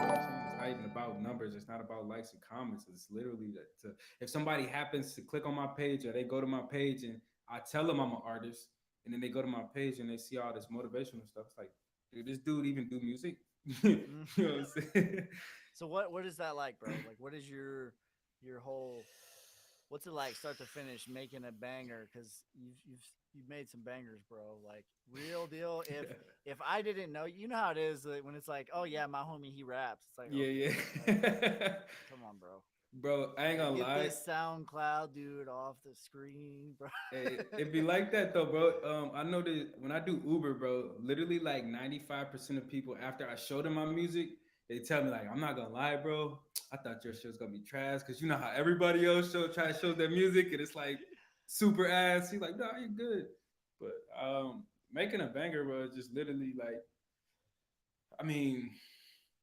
know what I'm saying? It's not even about numbers. It's not about likes and comments. It's literally that if somebody happens to click on my page or they go to my page and I tell them I'm an artist, and then they go to my page and they see all this motivational stuff, it's like, dude, this dude even do music? You Mm. know what I'm saying? So what is that like, bro? Like, what is your whole what's it like start to finish making a banger? Because you've made some bangers, bro. Like, real deal. If I didn't know, you know how it is, like, when it's like, oh yeah, my homie, he raps. It's like, Yeah, okay, like, yeah. come on, bro. Bro, I ain't Like, gonna get lie. this SoundCloud dude off the screen, bro. It be like that though, bro. I know that when I do Uber, bro, literally like 95% of people after I show them my music, they tell me like, I'm not gonna lie, bro. I thought your show's gonna be trash because you know how everybody else try to show their music and it's like super ass. He's like, no, you're good. But making a banger, bro, is just literally like, I mean,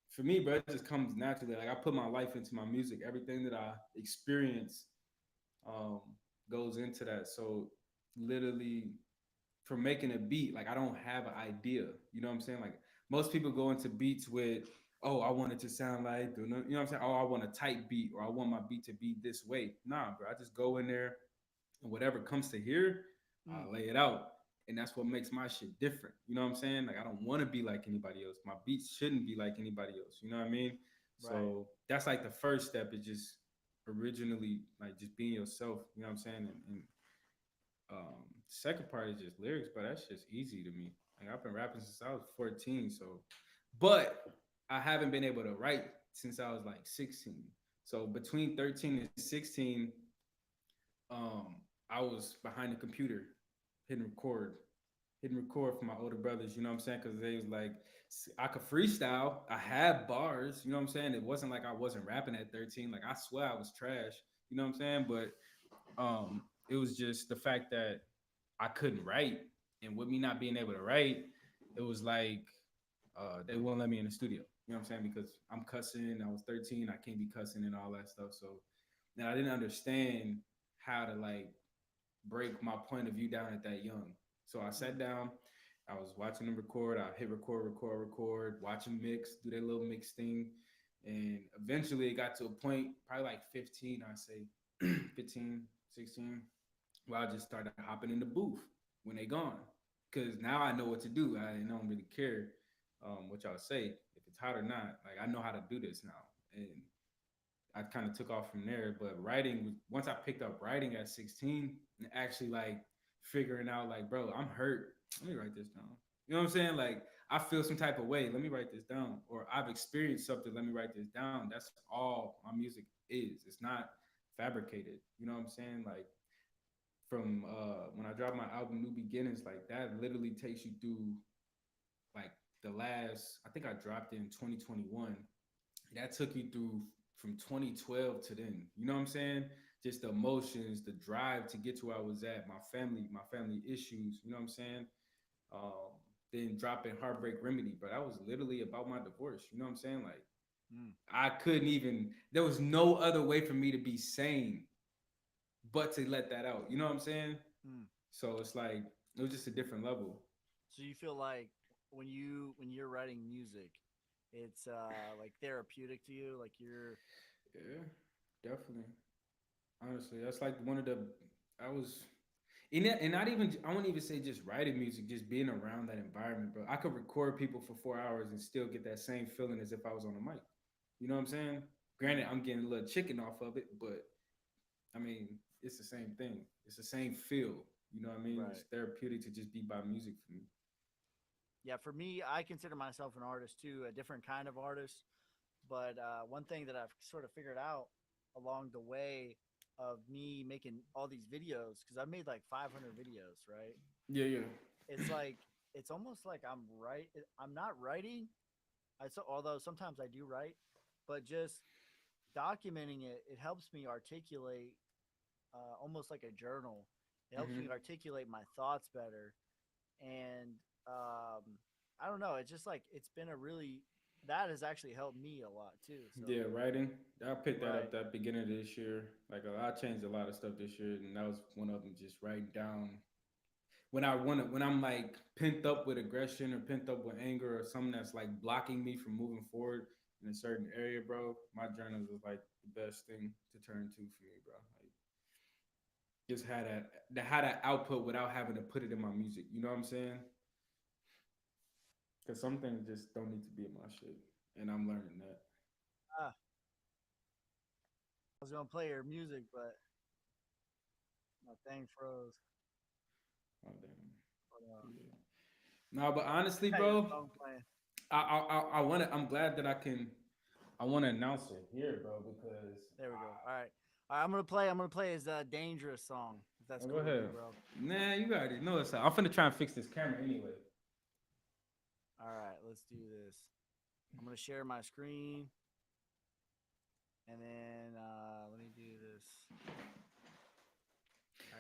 for me, bro, it just comes naturally. Like I put my life into my music. Everything that I experience um, goes into that. So literally for making a beat, like I don't have an idea. You know what I'm saying? Like most people go into beats with, oh, I want it to sound like, you know what I'm saying? Oh, I want a tight beat or I want my beat to be this way. Nah, bro, I just go in there and whatever comes to here, Mm, I lay it out. And that's what makes my shit different. You know what I'm saying? Like I don't want to be like anybody else. My beats shouldn't be like anybody else. You know what I mean? right. So that's like the first step is just originally like just being yourself. You know what I'm saying? And second part is just lyrics, but that's just easy to me. Like I've been rapping since I was 14, so but I haven't been able to write since I was like 16. So between 13 and 16, um, I was behind the computer hitting record, hitting record for my older brothers. You know what I'm saying? Because they was like, I could freestyle. I had bars. You know what I'm saying? It wasn't like I wasn't rapping at 13. Like I swear I was trash. You know what I'm saying? But it was just the fact that I couldn't write, and with me not being able to write, it was like they won't let me in the studio. You know what I'm saying? Because I'm cussing. I was 13. I can't be cussing and all that stuff. So, and I didn't understand how to like break my point of view down at that young. So I Mm, sat down. I was watching them record. I hit record, record, record. Watch them mix, do their little mix thing, and eventually it got to a point, probably like 15. I say, 15, 16, where I just started hopping in the booth when they gone. Cause now I know what to do. I don't really care what y'all say, if it's hot or not. Like I know how to do this now. And I kind of took off from there. But writing, once I picked up writing at 16 and actually like figuring out like, bro, I'm hurt. Let me write this down. You know what I'm saying? Like I feel some type of way. Let me write this down. Or I've experienced something. Let me write this down. That's all my music is. It's not fabricated. You know what I'm saying? Like from when I dropped my album New Beginnings, like that literally takes you through like the last, I think I dropped it in 2021. That took you through from 2012 to then. You know what I'm saying? Just the emotions, the drive to get to where I was at, my family issues. You know what I'm saying? Um, then dropping Heartbreak Remedy, but that was literally about my divorce. You know what I'm saying? Like Mm, I couldn't even. There was no other way for me to be sane but to let that out. You know what I'm saying? mm. So it's like it was just a different level. So you feel like when you're writing music, it's like therapeutic to you, like you're Yeah, definitely. Honestly, that's like one of the I was and not even I won't even say just writing music, just being around that environment, bro. I could record people for 4 hours and still get that same feeling as if I was on a mic. You know what I'm saying? Granted, mm, I'm getting a little chicken off of it, but I mean, it's the same thing. It's the same feel. You know what I mean? It's right. therapeutic to just be by music for me. Yeah, for me, I consider myself an artist too, a different kind of artist. But one thing that I've sort of figured out along the way of me making all these videos, because I've made like 500 videos, right? Yeah, yeah. It's like it's almost like I'm not writing. Although sometimes I do write, but just documenting it, it helps me articulate almost like a journal. It helps me Hmm. articulate my thoughts better, and I don't know. It's just like it's been a really that has actually helped me a lot too. So Yeah, writing. I picked that up right, that beginning of this year. Like I changed a lot of stuff this year, and that was one of them. Just writing down when I'm like pent up with aggression or pent up with anger or something that's like blocking me from moving forward in a certain area, bro. My journals is like the best thing to turn to for me, bro. Like just had that output without having to put it in my music. You know what I'm saying? Because some things just don't need to be in my shit, and I'm learning that. I was gonna play your music, but my thing froze. Oh damn. But, Yeah. No, but honestly, I got your bro, song playing. I want to. I'm glad that I can. I want to announce it here, bro, because There we go. All right, all right. I'm gonna play. I'm gonna play his "Dangerous" song. If that's oh, go cool with ahead. you, bro. Nah, you already know it's. I'm finna try and fix this camera anyway. All right, let's do this. I'm gonna share my screen, and then let me do this.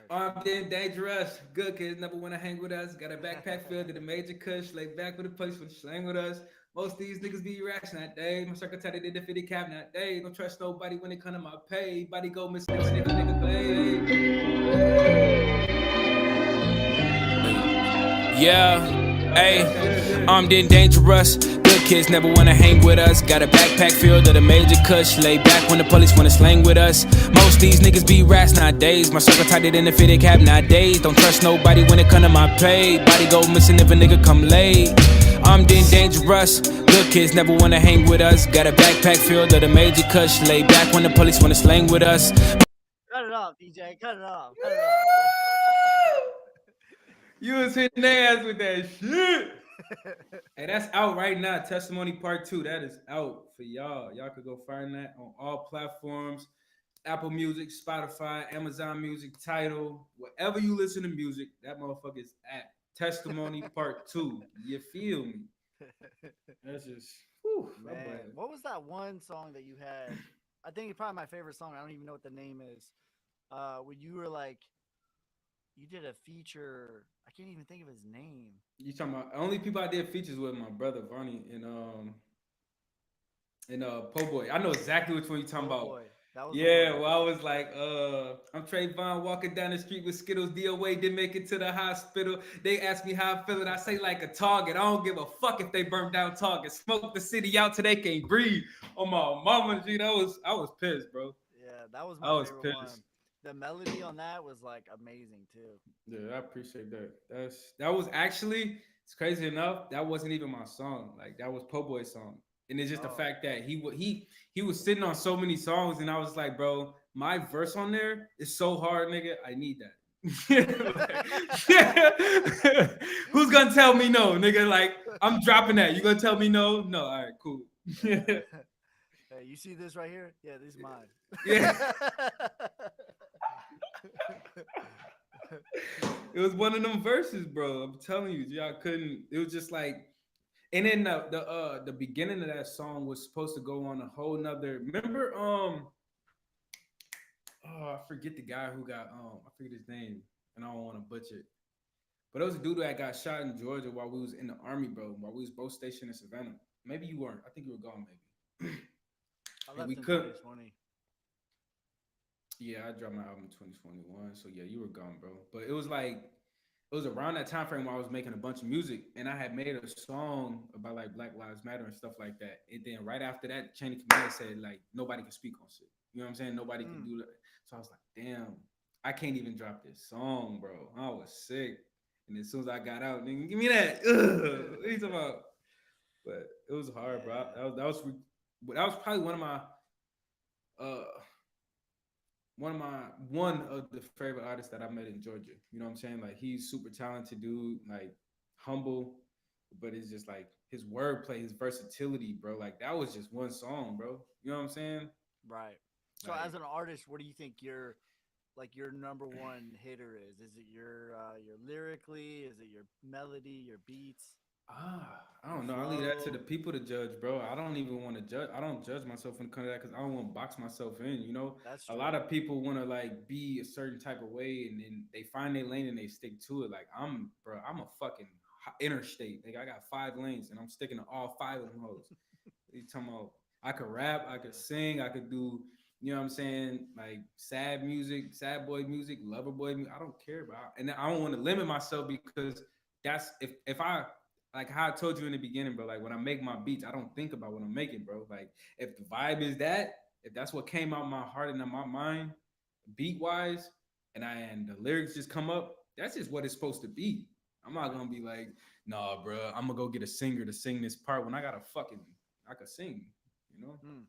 All Armed and dangerous, good kids never want to hang with us. Got a right, backpack filled to the major kush, lay back with a place for the slang with us. Most of these niggas be racks that day. My secretary did the 50 cap that day. Don't trust nobody when it come to my pay. Body go missing if a nigga play. Yeah, hey, armed and dangerous. Good kids never wanna hang with us. Got a backpack filled of the major kush. Lay back when the police wanna slang with us. Most these niggas be rats nowadays. My circle tighter than a fitted cap nowadays. Don't trust nobody when it come to my pay. Body go missing if a nigga come late. Armed and dangerous. Good kids never wanna hang with us. Got a backpack filled of the major kush. Lay back when the police wanna slang with us. cut it off, DJ. Cut it off. Cut it off. You was hitting their ass with that shit. Hey, that's out right now. Testimony Part 2. That is out for y'all. Y'all could go find that on all platforms. Apple Music, Spotify, Amazon Music, Tidal, wherever you listen to music, that motherfucker is at. Testimony Part 2. You feel me? That's just, whew, that boy. Man, what was that one song that you had? I think it's probably my favorite song. I don't even know what the name is. When you were like, you did a feature. I can't even think of his name. You talking about only people I did features with my brother Vonnie and Po Boy. I know exactly which one you talking Oh about. boy, that was the Yeah, one. well, I was like, I'm Trayvon walking down the street with Skittles. DOA didn't make it to the hospital. They asked me how I'm feeling. I say like a target. I don't give a fuck if they burn down Target. Smoke the city out till they can't breathe. On my mama, G, I was pissed, bro. Yeah, that was I my was favorite one. pissed. The melody on that was like amazing too. Yeah, I appreciate that. That was actually, it's crazy enough. That wasn't even my song. Like that was Po Boy's song, and it's just the Oh, fact that he was sitting on so many songs, and I was like, bro, my verse on there is so hard, nigga. I need that. Who's gonna tell me no, nigga? Like I'm dropping that. You gonna tell me no? No. All right, cool. yeah. Hey, you see this right here? Yeah, this is mine. Yeah. It was one of them verses, bro. I'm telling you, G, I couldn't. It was just like, and then the beginning of that song was supposed to go on a whole nother. Remember, oh, I forget the guy who got I forget his name, and I don't want to butcher it. But it was a dude that got shot in Georgia while we was in the army, bro. While we was both stationed in Savannah. Maybe you weren't. I think you were gone, maybe. I And we left in could. 2020. Yeah, I dropped my album in 2021. So yeah, you were gone, bro. But it was like it was around that time frame where I was making a bunch of music, and I had made a song about like Black Lives Matter and stuff like that. And then right after that, Chain of Command said like nobody can speak on shit. You know what I'm saying? Nobody can Mm. do that. So I was like, damn, I can't even drop this song, bro. I was sick. And as soon as I got out, nigga, give me that. Ugh, what are you talking about? But it was hard, bro. Yeah, That was probably uh one of the favorite artists that I met in Georgia. You know what I'm saying? Like he's super talented dude, like humble, but it's just like his wordplay, his versatility, bro. Like that was just one song, bro. You know what I'm saying? right. So Like as an artist, what do you think your number one hitter is? Is it your lyrically? Is it your melody, your beats, I your don't know. I leave that to the flow? people to judge, bro. I don't even want to judge. I don't judge myself when it comes to that because I don't want to box myself in. You know, That's a lot true. of people want to like be a certain type of way, and then they find their lane and they stick to it. Like bro. I'm a fucking interstate. Like I got 5 lanes, and I'm sticking to all 5 of them hoes. You talking about? I could rap, I could Yeah. sing, I could do. You know what I'm saying? Like sad music, sad boy music, lover boy music. I don't care about, and I don't want to limit myself because that's if I like how I told you in the beginning, bro. Like when I make my beats, I don't think about what I'm making, bro. Like if the vibe is that, if that's what came out my heart and in my mind, beat wise, and the lyrics just come up, that's just what it's supposed to be. I'm not Right. gonna be like, nah, bro. I'm gonna go get a singer to sing this part when I got a fucking I could sing, you know. Hmm.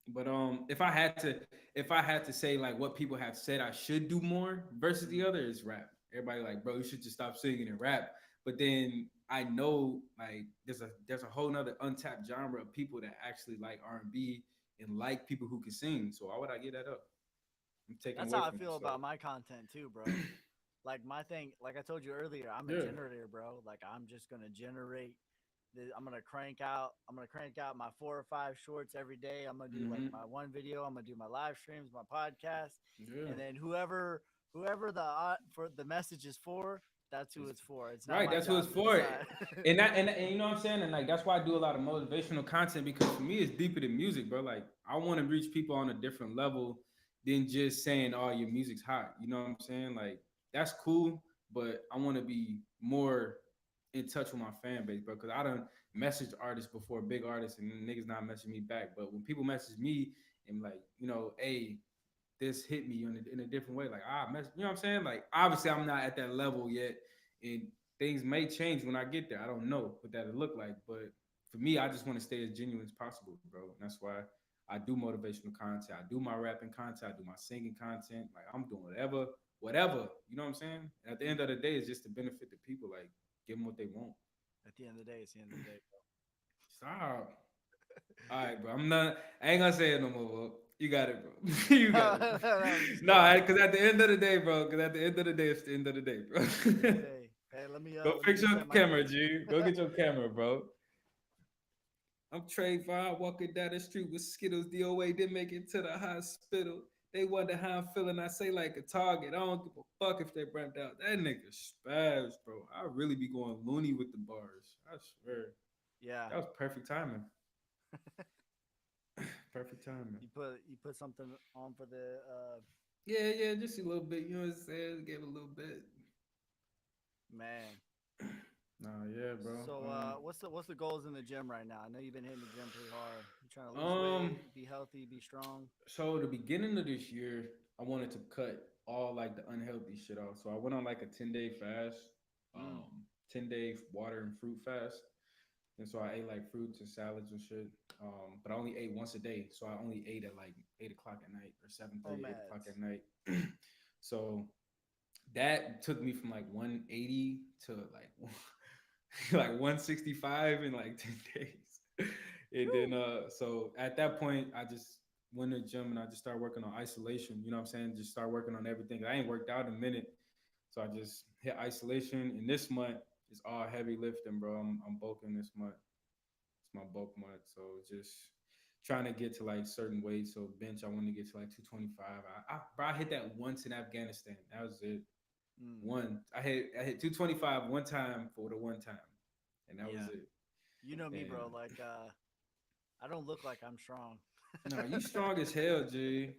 But if I had to say like what people have said I should do more versus the Hmm. other is rap. Everybody like, bro, you should just stop singing and rap. But then I know like there's a whole nother untapped genre of people that actually like R&B and like people who can sing. So why would I get that up? I'm taking That's away how I from feel myself. about my content too, bro. Like my thing, like I told you earlier, I'm a Yeah. generator, bro. Like I'm just gonna generate. I'm gonna crank out my 4 or 5 shorts every day. I'm gonna do like Mm-hmm. my one video. I'm gonna do my live streams, my podcast, Yeah. and then whoever for the message is for, that's who it's for. It's not Right, my that's what it's job to for. decide. And you know what I'm saying? And like that's why I do a lot of motivational content because for me it's deeper than music, bro. Like I want to reach people on a different level than just saying, oh, your music's hot. You know what I'm saying? Like that's cool, but I want to be more in touch with my fan base, bro. Because I don't message artists before, big artists, and niggas not messaging me back. But when people message me and like, hey, this hit me in a different way. Like you know what I'm saying? Like obviously I'm not at that level yet, and things may change when I get there. I don't know what that'll look like, but for me, I just want to stay as genuine as possible, bro. And that's why I do motivational content. I do my rapping content. I do my singing content. Like I'm doing whatever. You know what I'm saying? And at the end of the day, it's just to benefit the people. Like give them what they want. At the end of the day, it's the end of the day, Stop. All right, bro. I'm not. I ain't gonna say it no more, bro. You got it, bro. You got it, bro. bro. I'm just No, kidding. because at the end of the day, bro. Because at the end of the day, it's the end of the day, bro. End of the day. Hey, let me Go let me fix your reset my camera, game. G. Go get your camera, bro. I'm Trayvon walking down the street with Skittles. DOA didn't make it to the hospital. They wonder how I'm feeling. I say like a target. I don't give a fuck if they burnt out. That nigga spaz, bro. I really be going loony with the bars. I swear. Yeah, That was perfect timing. Perfect timing. you put something on for the Yeah, yeah, just a little bit. You know what I'm saying? Give a little bit. man. Nah, yeah, bro. So, what's the goals in the gym right now? I know you've been hitting the gym pretty hard. You trying to lose Um, weight, be healthy, be strong. so the beginning of this year, I wanted to cut all like the unhealthy shit off. So I went on like a 10-day fast, Mm. 10-day water and fruit fast. And so I ate like fruits and salads and shit. But I only ate once a day. So I only ate at like 8 o'clock at night or seven Oh, thirty, 8 o'clock Mads. at night. So that took me from like 180 to like like 165 in like 10 days. And then Whew. so at that point I just went to the gym and I just started working on isolation. You know what I'm saying? Just start working on everything. I ain't worked out in a minute. So I just hit isolation. And this month is all heavy lifting, bro. I'm bulking this month. It's my bulk month. So just trying to get to like certain weights. So bench, I want to get to like 225. Bro, I hit that once in Afghanistan. That was it. Mm. One, I hit 225 one time for the one time, and that was Yeah. it. You know me, And bro. Like, I don't look like I'm strong. no, you strong as hell, G.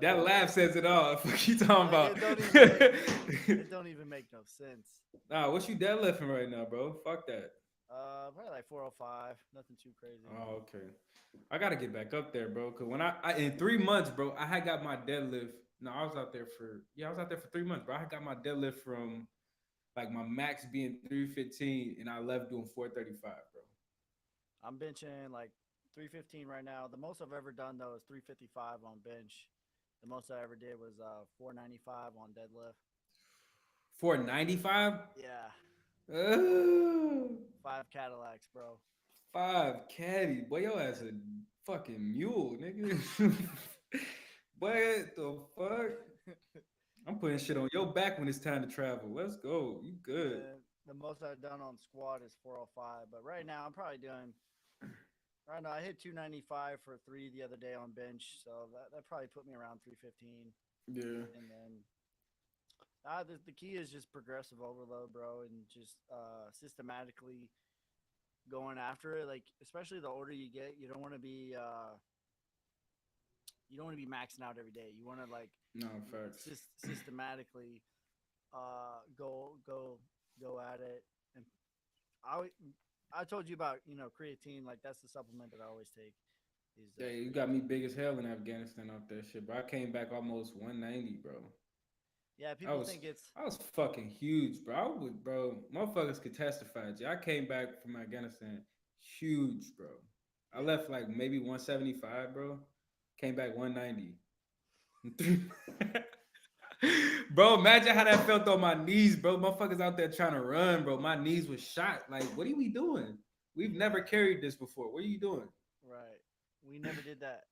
That Yeah. laugh says it all. What you talking Like about? it don't even make it don't even make no sense. Nah, what you deadlifting right now, bro? Fuck that. Probably like 405. Nothing too crazy. Oh, okay. I gotta get back up there, bro. Cause when I in 3 months, bro, I had got my deadlift. No, I was out there for I was out there for 3 months, bro. I had got my deadlift from like my max being 315, and I left doing 435, bro. I'm benching like 315 right now. The most I've ever done though is 355 on bench. The most I ever did was 495 on deadlift. 495. Yeah, Oh, 5 Cadillacs, bro. five caddy. Boy, your ass a fucking mule, nigga. What the fuck? I'm putting shit on your back when it's time to travel. Let's go. You good. And the most I've done on squat is 405. But right now I'm probably doing. Right now I hit 295 for three the other day on bench, so that probably put me around 315. Yeah. And then the key is just progressive overload, bro, and just systematically going after it. Like especially the older you get, you don't want to be maxing out every day. You want to like No, facts. systematically go at it. And I I told you about creatine. Like that's the supplement that I always take. Is Yeah, you got me creatine. big as hell in Afghanistan off that shit, bro. I came back almost 190, bro. Yeah, I people was think it's I was fucking huge, bro. I was, bro. Motherfuckers could testify. G. I came back from Afghanistan huge, bro. I yeah. left like maybe 175, bro. Came back 190. Bro, imagine how that felt on my knees, bro. Motherfuckers out there trying to run, bro. My knees was shot. Like, what are we doing? We've never Yeah, carried this before. What are you doing? right. We never did that.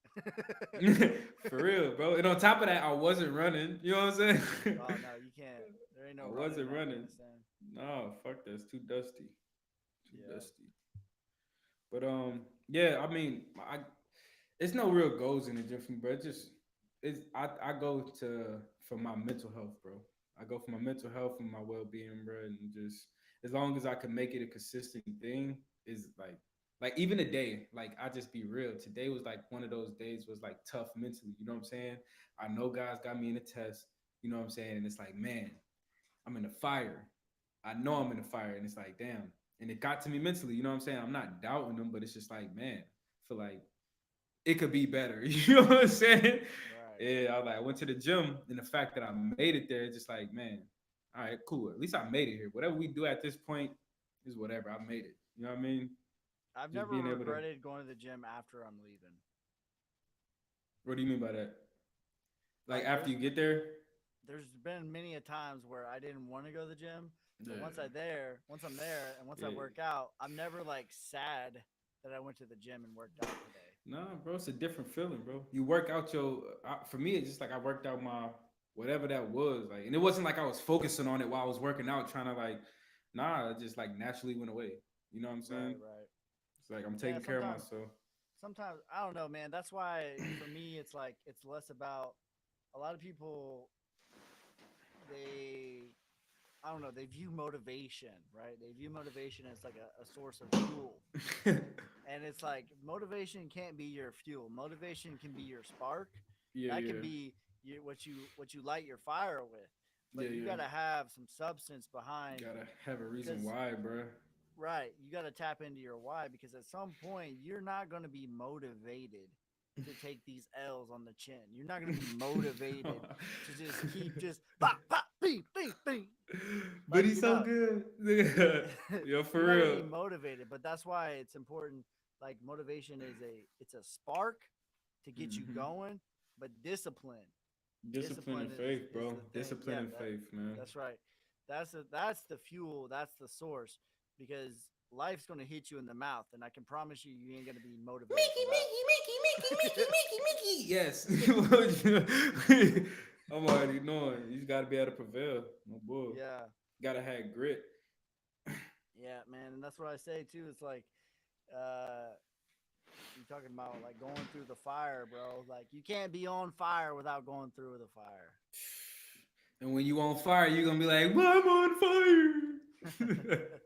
For real, bro. And on top of that, I wasn't running. You know what I'm saying? Oh no, you can't. There ain't no I running wasn't in running. Afghanistan. No, fuck that's too dusty. Too Yeah. dusty. But yeah, I mean, it's no real goals in the gym for me, bro. I go to for my mental health, bro. I go for my mental health and my well being, bro, and just as long as I can make it a consistent thing, is like even today, like I just be real. Today was like one of those days was like tough mentally. You know what I'm saying? I know guys got me in a test. You know what I'm saying? And it's like, man, I'm in the fire. I know I'm in the fire, and it's like, damn. And it got to me mentally. You know what I'm saying? I'm not doubting them, but it's just like, man, I feel like it could be better. You know what I'm saying? Right. Yeah, I went to the gym, and the fact that I made it there, it's just like, man, all right, cool. At least I made it here. Whatever we do at this point is whatever. I made it. You know what I mean? I've Just never being able to. regretted going to the gym after I'm leaving. What do you mean by that? Like Like after you get there? there's been many a times where I didn't want to go to the gym, but Yeah, once I'm there, and once I yeah. work out, I'm never like sad that I went to the gym and worked out today. Nah, bro, it's a different feeling, bro. You work out your. For me, it's just like I worked out my whatever that was, like, and it wasn't like I was focusing on it while I was working out, trying to like, nah, it just like naturally went away. You know what I'm saying? Right, right. It's like I'm Yeah, taking care of myself. sometimes I don't know, man. That's why for me it's like it's less about a lot of people they I don't know, they view motivation, right? They view motivation as like a source of fuel. And it's like motivation can't be your fuel. Motivation can be your spark. Yeah, That can yeah, be what you light your fire with. Yeah, but you yeah. got to have some substance behind Gotta have a reason because why, bro. right, you got to tap into your why because at some point you're not going to be motivated to take these L's on the chin. You're not going to be motivated to just keep just pop pop beep beep beep. But Like he's you're so not good. Yo, for you're not going to real. be motivated, but that's why it's important. Like motivation is it's a spark to get you Hmm. going, but Discipline discipline and faith, is bro. the thing. Discipline Yeah, and faith, man. that's right. That's the fuel. That's the source because life's gonna hit you in the mouth, and I can promise you, you ain't gonna be motivated for Mickey. Yes. I'm already knowing. You just gotta be able to prevail. No bull. yeah, Gotta have grit. yeah, man, and that's what I say too. It's like, uh, you talking about like going through the fire, bro. Like you can't be on fire without going through the And when you on fire, you're gonna be like, "Why I'm on fire. fire?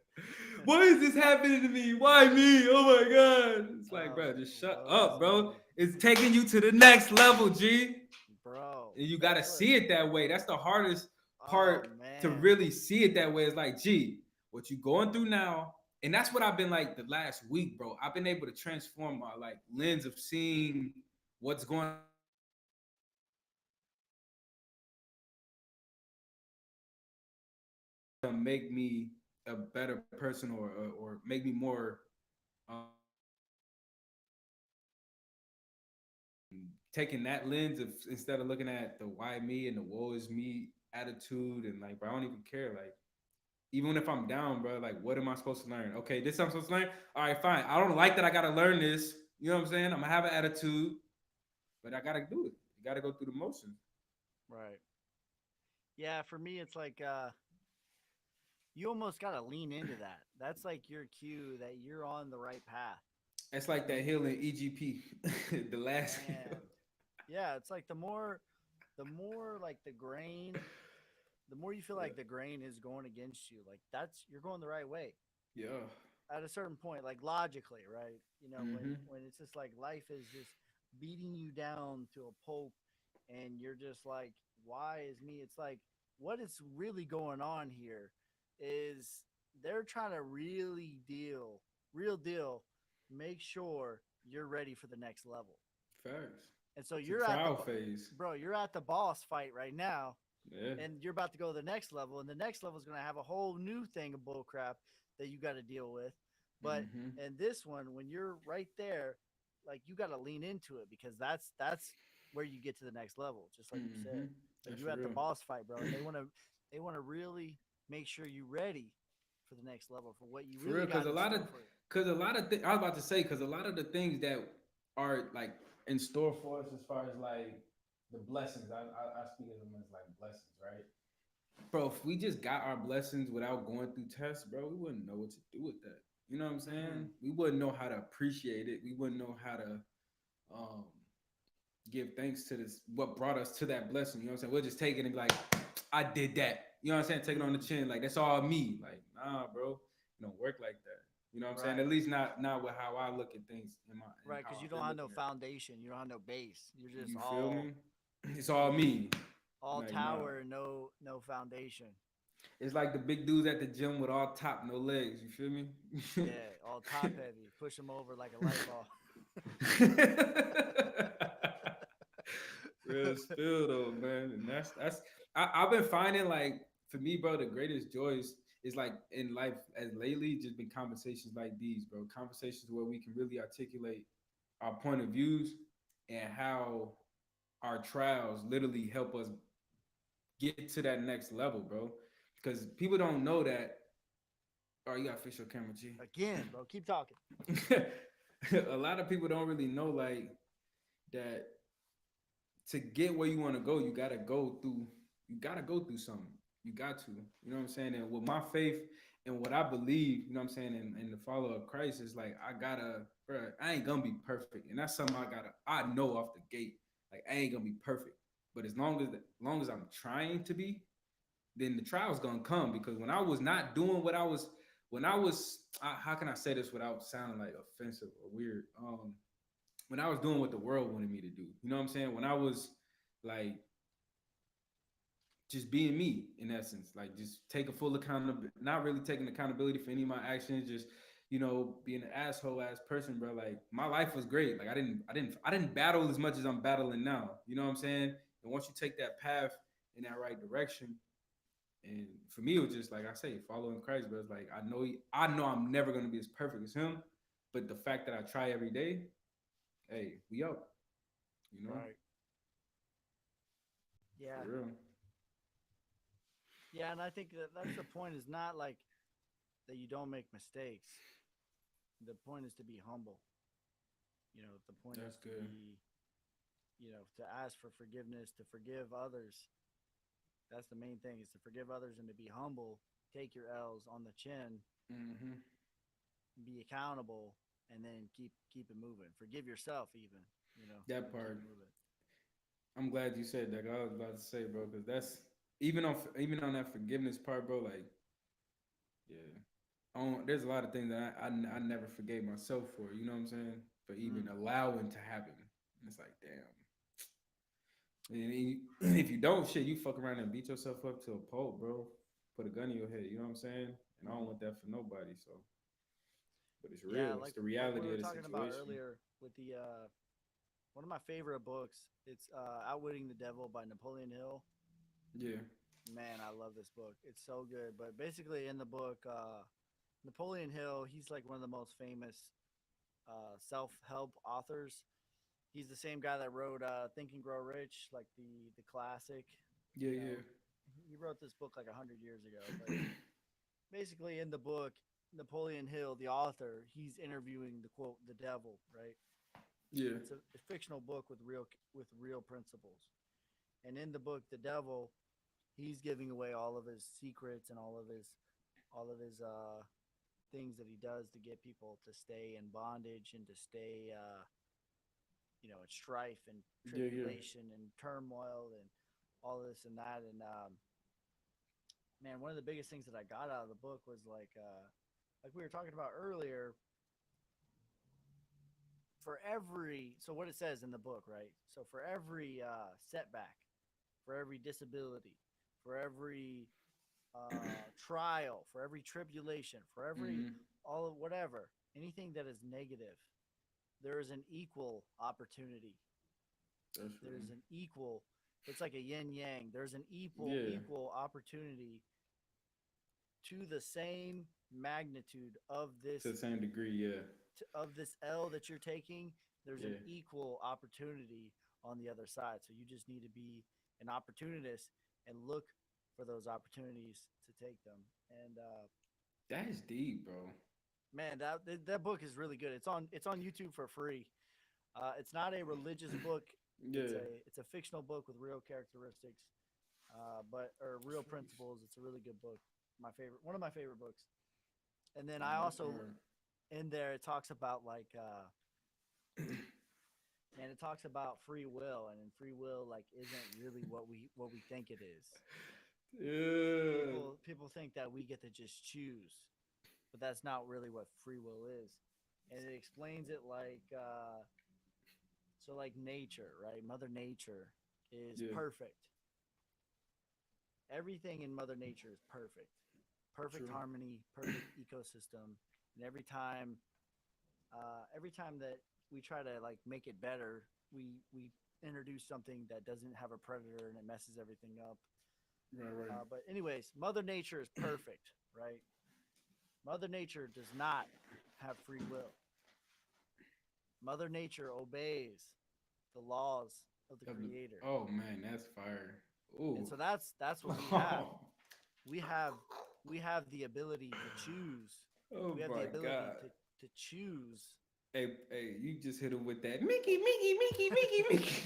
Why is this happening to me? Why me? Oh my god!" It's like, Oh, bro, just shut woe up, is bro. me, It's taking you to the next level, G. bro. And you gotta That's what. see it that way. That's the hardest Oh part to man, really see it that way. It's like, gee, what you going through now, and that's what I've been like the last week, bro. I've been able to transform my like lens of seeing what's going to make me a better person or make me more taking that lens of instead of looking at the why me and the woe is me attitude and like, bro, I don't even care. Like, even if I'm down, bro, like, what am I supposed to learn? Okay, this I'm supposed to learn. All right, fine. I don't like that I gotta learn this. You know what I'm saying? I'm gonna have an attitude, but I gotta do it. You gotta go through the motions. right. Yeah, for me, it's like you almost got to lean into that. That's like your cue that you're on the right path. It's like that You, hill in EGP, the last hill. man, yeah, it's like the more like the grain, the more you feel Yeah. like the grain is going against you. Like that's you're going the right way Yeah. at a certain point, like logically, right? You know, Mm-hmm. when it's just like life is just beating you down to a pulp, and you're just like, why is me? It's like what is really going on here is they're trying to real deal, make sure you're ready for the next level. Facts. And so It's a you're at the trial phase. bro, you're at the boss fight right now, Yeah. and you're about to go to the next level, and the next level is going to have a whole new thing of bull crap that you got to deal with. But Mm-hmm. in this one, when you're right there, like you got to lean into it because that's where you get to the next level, just like you Mm-hmm. said. Like That's you're at the real. boss fight, bro, and they want to really make sure you're ready for the next level for what you For really real, got in store for you. I was about to say, because a lot of the things that are like in store for us as far as like the blessings, I speak of them as like blessings, right? Bro, if we just got our blessings without going through tests, bro, we wouldn't know what to do with that. You know what I'm Mm-hmm. saying? We wouldn't know how to appreciate it. We wouldn't know how to um, give thanks to this, what brought us to that blessing. You know what I'm saying? We'll just take it and be like, I did that. You know what I'm saying? Take it on the Mm-hmm. chin. Like, that's all me. Like, nah, bro. It don't work like that. You know what I'm saying? Right. At least not with how I look at things and Right, how because you I've don't been have no looking at it. foundation, you don't have no base. You're just You feel me? It's you're all just me. all Like, nah. tower, no foundation. It's like the big dudes at the gym with all top, no legs. You feel me? Yeah, all top heavy. Push them over like a light ball. Real spill though, man. And I've been finding like for me, bro, the greatest joys is like in life as lately just been conversations like these, bro. Conversations where we can really articulate our point of views and how our trials literally help us get to that next level, bro. Because people don't know that. Oh, you gotta fix your camera, G. Again, bro, keep talking. A lot of people don't really know like that to get where you want to go, you gotta go through something. You got to. You know what I'm saying? And with my faith and what I believe, you know what I'm saying, and the follow of Christ is like I gotta, bro, I ain't gonna be perfect. And that's something I know off the gate. Like I ain't gonna be perfect. But as long as I'm trying to be, then the trial's gonna come because when I was not doing what I was when I was how can I say this without sounding like offensive or weird? When I was doing what the world wanted me to do. You know what I'm saying? When I was like just being me in essence, like just take a full accountability, not really taking accountability for any of my actions, just being an asshole ass person, bro. Like my life was great. Like I didn't battle as much as I'm battling now. You know what I'm saying? And once you take that path in that right direction, and for me, it was just like I say, following Christ, bro. It's like I know I'm never gonna be as perfect as him, but the fact that I try every day, hey, we up, you know, Right. for Yeah. real. Yeah, and I think that that's the point. Is not like that you don't make mistakes. The point is to be humble. The point is That's to good. be, to ask for forgiveness, to forgive others. That's the main thing, is to forgive others and to be humble. Take your L's on the chin, Hmm. be accountable, and then keep it moving. Forgive yourself even, That and keep part. it moving. I'm glad you said that. I was about to say, bro, because that's even on that forgiveness part, bro. Like, yeah, there's a lot of things that I never forgave myself for. You know what I'm saying? For Mm. even allowing to happen. It's like, damn. And if you don't, shit, you fuck around and beat yourself up to a pulp, bro. Put a gun in your head. You know what I'm saying? And I don't Mm. want that for nobody. So, but it's Yeah, real. It's the like we reality were of the talking about situation. earlier with the one of my favorite books. It's Outwitting the Devil by Napoleon Hill. Yeah. Man, I love this book. It's so good. But basically, in the book, Napoleon Hill, he's like one of the most famous self help authors. He's the same guy that wrote Think and Grow Rich, like the classic. Yeah. You Yeah. know, he wrote this book like 100 years ago. But basically, in the book, Napoleon Hill, the author, he's interviewing the quote the devil, right? Yeah. It's a fictional book with real principles. And in the book, the devil, he's giving away all of his secrets and all of his things that he does to get people to stay in bondage and to stay in strife and Yeah. Yeah. tribulation and turmoil and all this and that. And man, one of the biggest things that I got out of the book was like we were talking about earlier. For every so what it says in the book, right? So for every setback, for every disability, for every trial, for every tribulation, for every Hmm. all of whatever, anything that is negative, there is an equal opportunity. That's real. There's an equal. It's like a yin yang. There's an equal Yeah. equal opportunity to the same magnitude of To the same degree. Yeah. this L that you're taking. There's an Yeah. equal opportunity on the other side. So you just need to be an opportunist and look for those opportunities to take them. And That is deep, bro. man, that book is really good. It's on YouTube for free. It's not a religious book. It's Yeah. a fictional book with real characteristics, but or real principles. It's a really good book. One of my favorite books. And then I That's also hard. in there it talks about man, it talks about free will, and in free will like isn't really what we think it is. Yeah. People think that we get to just choose, but that's not really what free will is. And it explains it like nature, right? Mother Nature is Yeah. perfect. Everything in Mother Nature is perfect. Perfect True. harmony, perfect ecosystem. And every time that we try to like make it better, we introduce something that doesn't have a predator and it messes everything up. Right. Right. But anyways, Mother Nature is perfect, right? Mother Nature does not have free will. Mother Nature obeys the laws of the Creator, Oh man, that's fire. and Ooh. so that's what we have. We have we have the ability to choose. Oh We have the my ability God. to choose. Hey, you just hit him with that Mickey, Mickey, Mickey, Mickey, Mickey.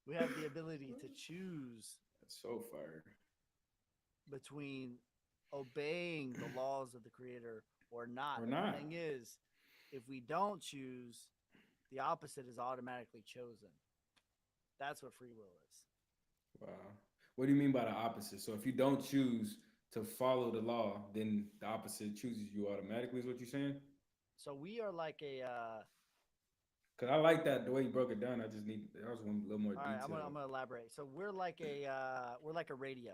We have the ability to choose That's so fire. between obeying the laws of the Creator or not. Or And the not. thing is, if we don't choose, the opposite is automatically chosen. That's what free will is. Wow. What do you mean by the opposite? So if you don't choose to follow the law, then the opposite chooses you automatically, is what you're saying? So we are like Cause I like that the way you broke it down. I just need that was one little more All right, detail. I'm gonna elaborate. So we're like a radio,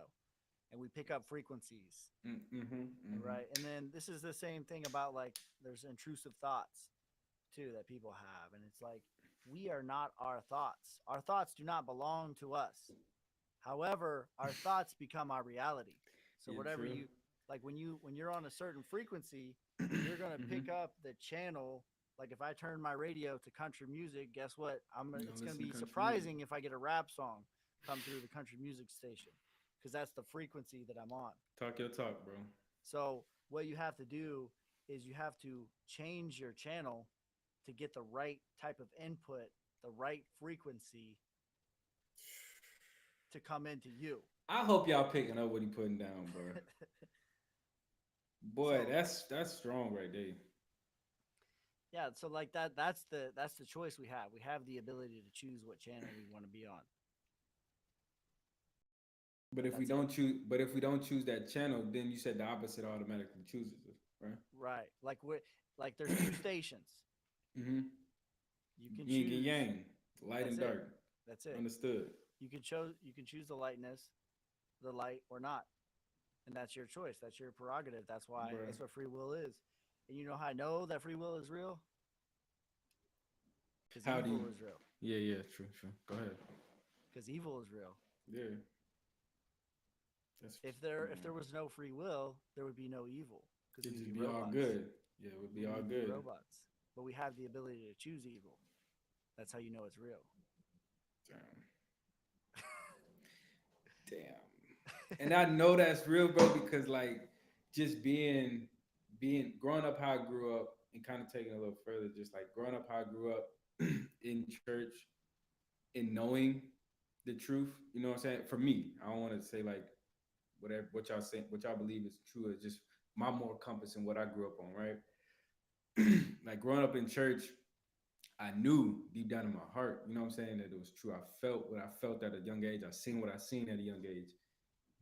and we pick up frequencies, Mm-hmm. right? And then this is the same thing about like there's intrusive thoughts too that people have, and it's like we are not our thoughts. Our thoughts do not belong to us. However, our thoughts become our reality. So Yeah, whatever true. you like when you're on a certain frequency, you're gonna pick Mm-hmm. up the channel. Like if I turn my radio to country music, guess what? You It's don't gonna listen to be country music. surprising if I get a rap song come through the country music station because that's the frequency that I'm on. Talk your talk, bro. So what you have to do is you have to change your channel to get the right type of input, the right frequency to come into you. I hope y'all picking up what he putting down, bro. Boy, So that's strong right there. yeah, so like that's the choice we have. We have the ability to choose what channel we want to be on. But if we That's it. don't choose, but if we don't choose that channel, then you said the opposite automatically chooses it, right? Right. Like there's two stations. Mm-hmm. You can Yin and choose. yang, light That's and it. dark. That's it. Understood. You can choose the lightness, the light or not. And that's your choice. That's your prerogative. Bruh. That's what free will is. And you know how I know that free will is real? Cuz How do you? evil is real. Yeah, yeah, true, true. Go ahead. Cuz evil is real. Yeah, that's If there man. was no free will, there would be no evil because It we'd be just be all robots. good. Yeah, it would be all We'd be good. robots. But we have the ability to choose evil. That's how you know it's real. Damn, damn. And I know that's real, bro, because like just growing up how I grew up and kind of taking it a little further, just like growing up how I grew up in church and knowing the truth. You know what I'm saying? For me, I don't want to say like whatever what y'all say, what y'all believe is true. Is just my moral compass and what I grew up on, right? Like growing up in church, I knew deep down in my heart, you know what I'm saying, that it was true. I felt what I felt at a young age. I seen what I seen at a young age.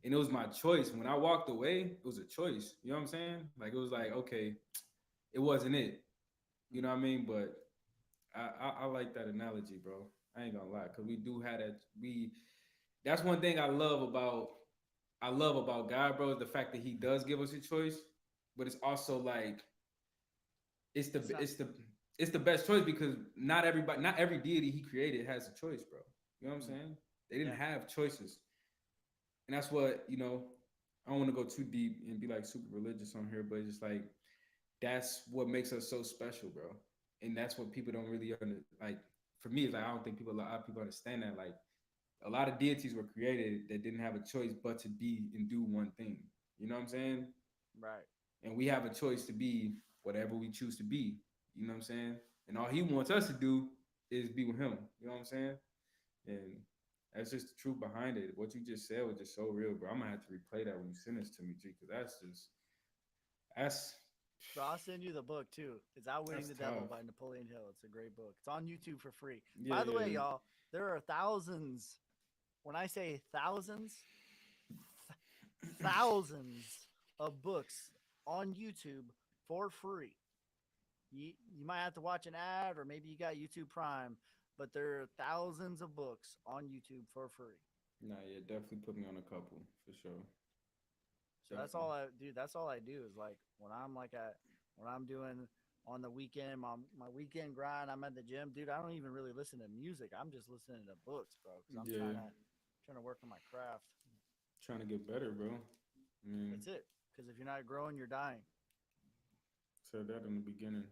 And it was my choice. When I walked away, it was a choice. You know what I'm saying? Like it was like, okay, it wasn't it. You know what I mean? But I like that analogy, bro. I ain't gonna lie, cause we do have that. That's one thing I love about God, bro, is the fact that He does give us a choice, but it's also like it's the It's not. it's the it's the best choice because not every deity He created has a choice, bro. You know what I'm Mm, saying? They didn't yeah. have choices, and that's what you know. I don't want to go too deep and be like super religious on here, but it's just like that's what makes us so special, bro. And that's what people don't really like. For me, it's like I don't think a lot of people understand that. Like a lot of deities were created that didn't have a choice but to be and do one thing. You know what I'm saying? Right. And we have a choice to be whatever we choose to be. You know what I'm saying? And all he wants us to do is be with him. You know what I'm saying? And that's just the truth behind it. What you just said was just so real, bro. I'm gonna have to replay that when you send this to me, G, because that's Bro, I'll send you the book too. It's Outwitting that's the Devil tough. by Napoleon Hill. It's a great book. It's on YouTube for free. Yeah, By the way, yeah. y'all, there are thousands. When I say thousands, thousands of books on YouTube for free. You might have to watch an ad or maybe you got YouTube Prime, but there are thousands of books on YouTube for free. Nah, yeah, definitely put me on a couple for sure. So that's Definitely. all I do. That's all I do is like when I'm doing on the weekend, my weekend grind, I'm at the gym, dude. I don't even really listen to music. I'm just listening to books, bro, because I'm Yeah, trying to work on my craft. trying to get better, bro. I mean, That's it. Because if you're not growing, you're dying. said that in the beginning.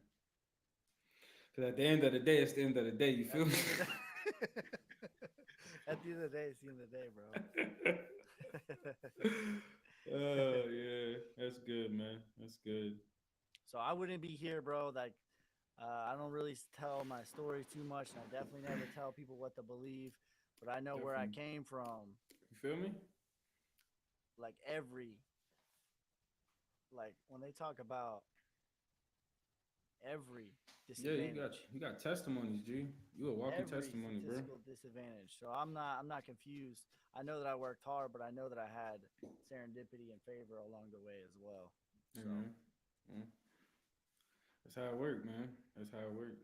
Because at the end of the day, it's the end of the day. You At feel the me? end of the day, at the end of the day, it's the end of the day, bro. Oh yeah, that's good, man. That's good. So I wouldn't be here, bro. Like I don't really tell my stories too much, and I definitely never tell people what to believe. But I know where I Definitely. came from. You feel me? Like like when they talk about every Yeah, disadvantage, you got testimonies, G. You a walking every testimony, bro. statistical disadvantage. So I'm not confused. I know that I worked hard, but I know that I had serendipity and favor along the way as well. Hey, So man. Yeah. That's how it work, man. That's how it work.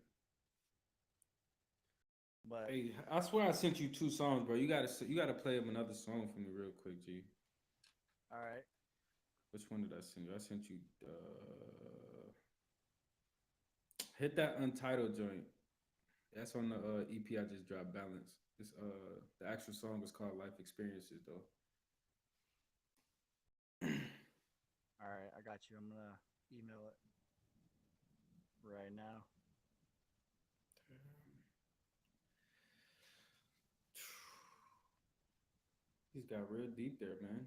But Hey, I swear I sent you two songs, bro. You gotta play them another song for me real quick, G. all right, Which one did I send you? I sent you hit that Untitled joint. That's on the EP I just dropped, Balance. This the actual song is called Life Experiences though. all right, I got you. I'm gonna email it right now, He's got real deep there, man.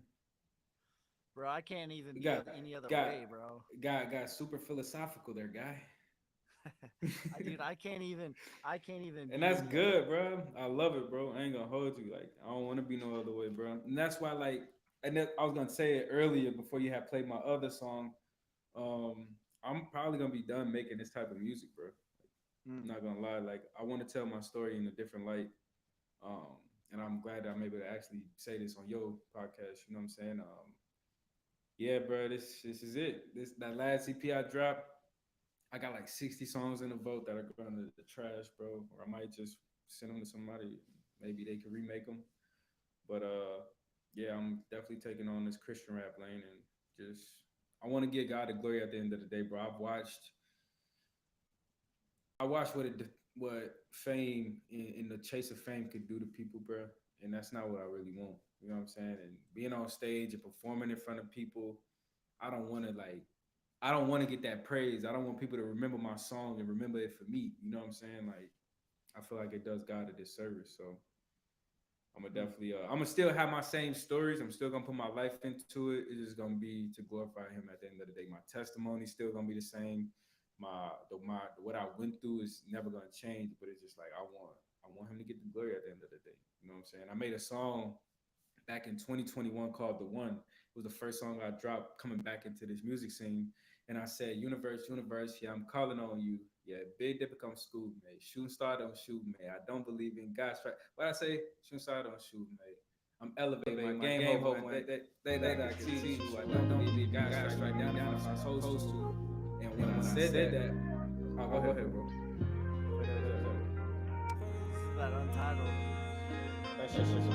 bro. I can't even He be got any other got way, bro. got super philosophical there, guy. Dude, I can't even And be that's any other. good, bro. I love it, bro. I ain't gonna hold you. Like, I don't want to be no other way, bro. And that's why, like, and then I was gonna say it earlier before you had played my other song. Um, I'm probably gonna be done making this type of music, bro. Mm, I'm not gonna lie. Like, I want to tell my story in a different light. Um, and I'm glad that I'm able to actually say this on your podcast. You know what I'm saying? Yeah, bro. This is it. This that last EP I dropped. I got like 60 songs in the vote that are going to the trash, bro. Or I might just send them to somebody. Maybe they could remake them. But yeah, I'm definitely taking on this Christian rap lane and just I want to give God the glory at the end of the day, bro. I watched what fame in the chase of fame could do to people, bro. And that's not what I really want. You know what I'm saying? And being on stage and performing in front of people, I don't want to like I don't want to get that praise. I don't want people to remember my song and remember it for me. You know what I'm saying? Like I feel like it does God a disservice. So I'm gonna mm. definitely I'm gonna still have my same stories. I'm still gonna put my life into it. It's just gonna be to glorify him at the end of the day. My testimony's still gonna be the same. My what I went through is never gonna change, but it's just like I want him to get the glory at the end of the day. You know what I'm saying? I made a song back in 2021 called The One. It was the first song I dropped coming back into this music scene. And I said, Universe, universe, yeah, I'm calling on you. Yeah, Big Dipper come school, mate. Shooting star don't shoot, mate. I don't believe in God's right. What I say? Shooting star don't shoot, mate. I'm elevating my game hope when they teach you. I don't believe in God's strike down if I'm supposed to. And when I said that, oh, go ahead, bro. Play that joint. This is that Untitled. That shit was